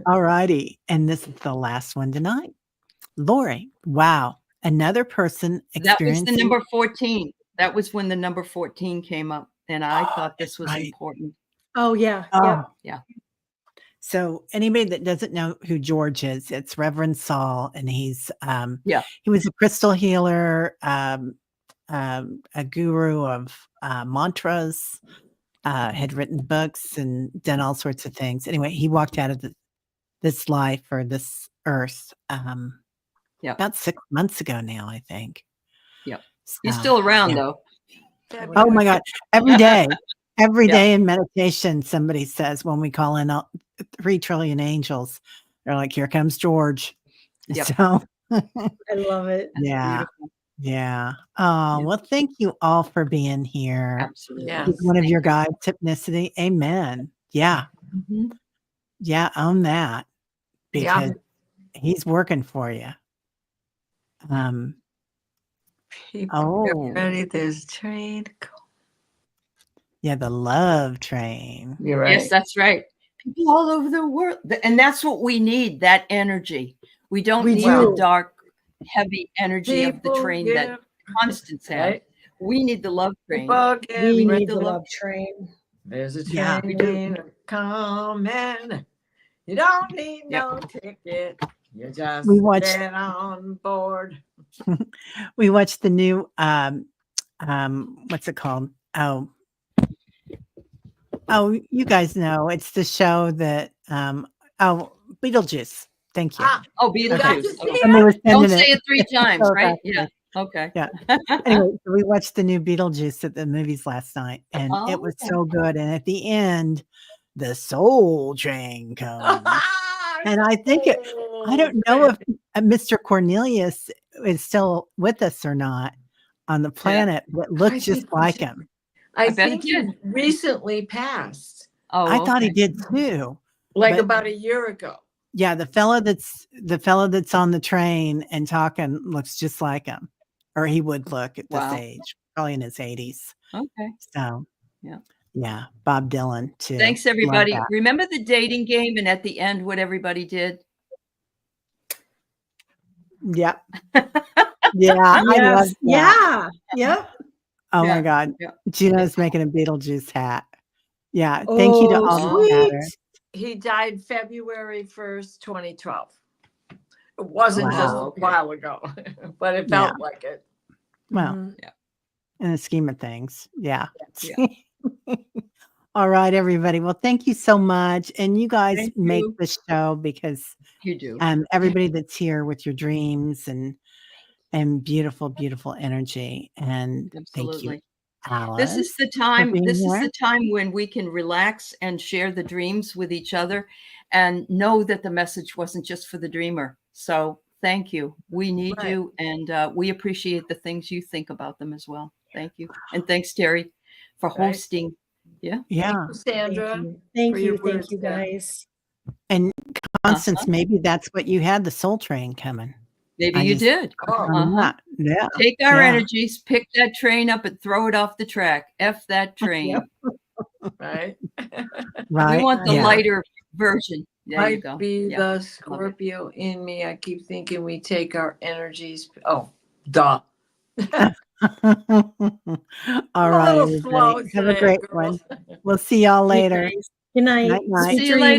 Speaker 1: All righty. And this is the last one tonight. Lori, wow. Another person
Speaker 2: That was the
Speaker 1: experiencing
Speaker 2: number 14. That was when the number 14 came up. And I thought this was
Speaker 1: right.
Speaker 2: important.
Speaker 4: Oh yeah.
Speaker 1: Oh.
Speaker 2: Yeah.
Speaker 1: So anybody that doesn't know who George is, it's Reverend Saul, and he's
Speaker 2: Yeah.
Speaker 1: he was a crystal healer, a guru of mantras, had written books and done all sorts of things. Anyway, he walked out of this life or this earth about 6 months ago now, I think.
Speaker 2: Yep.
Speaker 1: So,
Speaker 2: He's still around
Speaker 1: yeah.
Speaker 2: though.
Speaker 1: Oh my God. Every day. Every
Speaker 2: Yeah.
Speaker 1: day in meditation, somebody says when we call in 3 trillion angels, they're like, here comes George.
Speaker 2: Yep.
Speaker 1: So
Speaker 4: I love it.
Speaker 2: That's
Speaker 1: yeah.
Speaker 2: beautiful.
Speaker 1: Yeah. Oh,
Speaker 2: Yeah.
Speaker 1: well, thank you all for being here.
Speaker 2: Absolutely.
Speaker 3: Yeah.
Speaker 1: He's one of
Speaker 2: Thank
Speaker 1: your
Speaker 2: you.
Speaker 1: guides, Hypnicity. Amen. Yeah.
Speaker 2: Mhm.
Speaker 1: Yeah. Own that
Speaker 3: Yeah.
Speaker 1: because he's working for you.
Speaker 3: People
Speaker 1: Oh,
Speaker 3: get ready. There's a train.
Speaker 1: yeah. The love train.
Speaker 3: You're right.
Speaker 2: Yes, that's right. People all over the world. And that's what we need, that energy. We don't
Speaker 4: We
Speaker 2: need
Speaker 4: do.
Speaker 2: the dark, heavy energy of the
Speaker 3: People
Speaker 2: train
Speaker 3: get-
Speaker 2: that Constance had.
Speaker 3: Right?
Speaker 2: We need the love train.
Speaker 3: People get
Speaker 4: We
Speaker 2: need
Speaker 4: need
Speaker 2: the
Speaker 4: the
Speaker 2: love
Speaker 4: love train.
Speaker 3: There's a
Speaker 1: Yeah.
Speaker 3: train coming. You don't need
Speaker 2: Yep.
Speaker 3: no ticket. You just
Speaker 1: We watched-
Speaker 3: get on board.
Speaker 1: We watched the new what's it called? Oh, you guys know it's the show that Beetlejuice. Thank you.
Speaker 2: Oh,
Speaker 3: you got
Speaker 2: Beetlejuice.
Speaker 3: to see
Speaker 2: Okay.
Speaker 3: it.
Speaker 1: Somebody was
Speaker 2: Don't
Speaker 1: sending
Speaker 2: say it 3 times,
Speaker 1: Oh,
Speaker 2: right?
Speaker 1: that's
Speaker 2: Yeah. Okay.
Speaker 1: Yeah. Anyway, so we watched the new Beetlejuice at the movies last night, and it was
Speaker 2: Oh.
Speaker 1: so good. And at the end, the Soul Train comes, and I think I don't know if Mr. Cornelius is still with us or not. on the planet that looked
Speaker 3: I
Speaker 1: just
Speaker 3: think
Speaker 1: like
Speaker 3: so.
Speaker 1: him.
Speaker 3: I
Speaker 2: bet
Speaker 3: think
Speaker 2: it
Speaker 3: he
Speaker 2: did.
Speaker 3: recently passed,
Speaker 2: Oh,
Speaker 1: I thought he
Speaker 2: okay.
Speaker 1: did too.
Speaker 3: like
Speaker 1: But-
Speaker 3: about a year ago.
Speaker 1: Yeah, the fellow that's on the train and talking looks just like him, or he would look at this
Speaker 2: Wow.
Speaker 1: age, probably in his 80s.
Speaker 2: Okay.
Speaker 1: So,
Speaker 2: Yeah.
Speaker 1: yeah, Bob Dylan too.
Speaker 2: Thanks,
Speaker 1: Love
Speaker 2: everybody.
Speaker 1: that.
Speaker 2: Remember the dating game and at the end, what everybody did?
Speaker 1: Yep. Yeah, I love
Speaker 4: Yes.
Speaker 1: that.
Speaker 4: Yeah. Yep.
Speaker 1: Oh
Speaker 2: Yeah,
Speaker 1: my God.
Speaker 2: yeah.
Speaker 1: Gina's making a Beetlejuice hat. Yeah. Thank you to
Speaker 4: Oh,
Speaker 1: all the
Speaker 3: sweet.
Speaker 1: chatter.
Speaker 3: He died February 1st, 2012. It wasn't
Speaker 1: Wow.
Speaker 3: just
Speaker 2: Oh,
Speaker 3: a
Speaker 2: okay.
Speaker 3: while ago, but it felt like it.
Speaker 1: Well,
Speaker 4: Mhm.
Speaker 1: in the scheme of things. Yeah.
Speaker 2: Yeah.
Speaker 1: All right, everybody. Well, thank you so much. And you guys
Speaker 2: Thank
Speaker 1: make
Speaker 2: you.
Speaker 1: the show because
Speaker 2: You do.
Speaker 1: everybody that's here with your dreams and beautiful, beautiful energy. And thank you,
Speaker 2: Absolutely.
Speaker 1: Alice.
Speaker 2: This is the time.
Speaker 1: being
Speaker 2: This is
Speaker 1: here.
Speaker 2: the time when we can relax and share the dreams with each other and know that the message wasn't just for the dreamer. So thank you. We need
Speaker 3: Right.
Speaker 2: you, and we appreciate the things you think about them as well. Thank you. And thanks, Terry, for
Speaker 3: Right.
Speaker 2: hosting. Yeah.
Speaker 1: Yeah.
Speaker 3: Sandra,
Speaker 4: Thank
Speaker 3: for
Speaker 4: you.
Speaker 3: your
Speaker 4: Thank
Speaker 3: words
Speaker 4: you,
Speaker 3: there.
Speaker 4: guys.
Speaker 1: And Constance, maybe that's what you had, the soul train coming.
Speaker 2: Maybe
Speaker 1: I
Speaker 2: you
Speaker 1: just-
Speaker 2: did.
Speaker 3: Oh,
Speaker 1: Yeah.
Speaker 2: Take our
Speaker 1: Yeah.
Speaker 2: energies, pick that train up and throw it off the track. F that train.
Speaker 3: right.
Speaker 1: Right.
Speaker 2: We want the
Speaker 1: Yeah.
Speaker 2: lighter version. There you
Speaker 3: Might
Speaker 2: go.
Speaker 3: be
Speaker 2: Yeah.
Speaker 3: the Scorpio in me. I keep thinking we take our energies. Oh, duh.
Speaker 1: All
Speaker 3: I'm a
Speaker 1: right,
Speaker 3: little slow
Speaker 1: everybody. Have a
Speaker 3: today,
Speaker 1: great
Speaker 3: girls.
Speaker 1: one. We'll see y'all
Speaker 4: You
Speaker 1: later.
Speaker 4: guys. Good night.
Speaker 1: Night, night.
Speaker 4: Sweet
Speaker 2: See you later.
Speaker 4: dreams.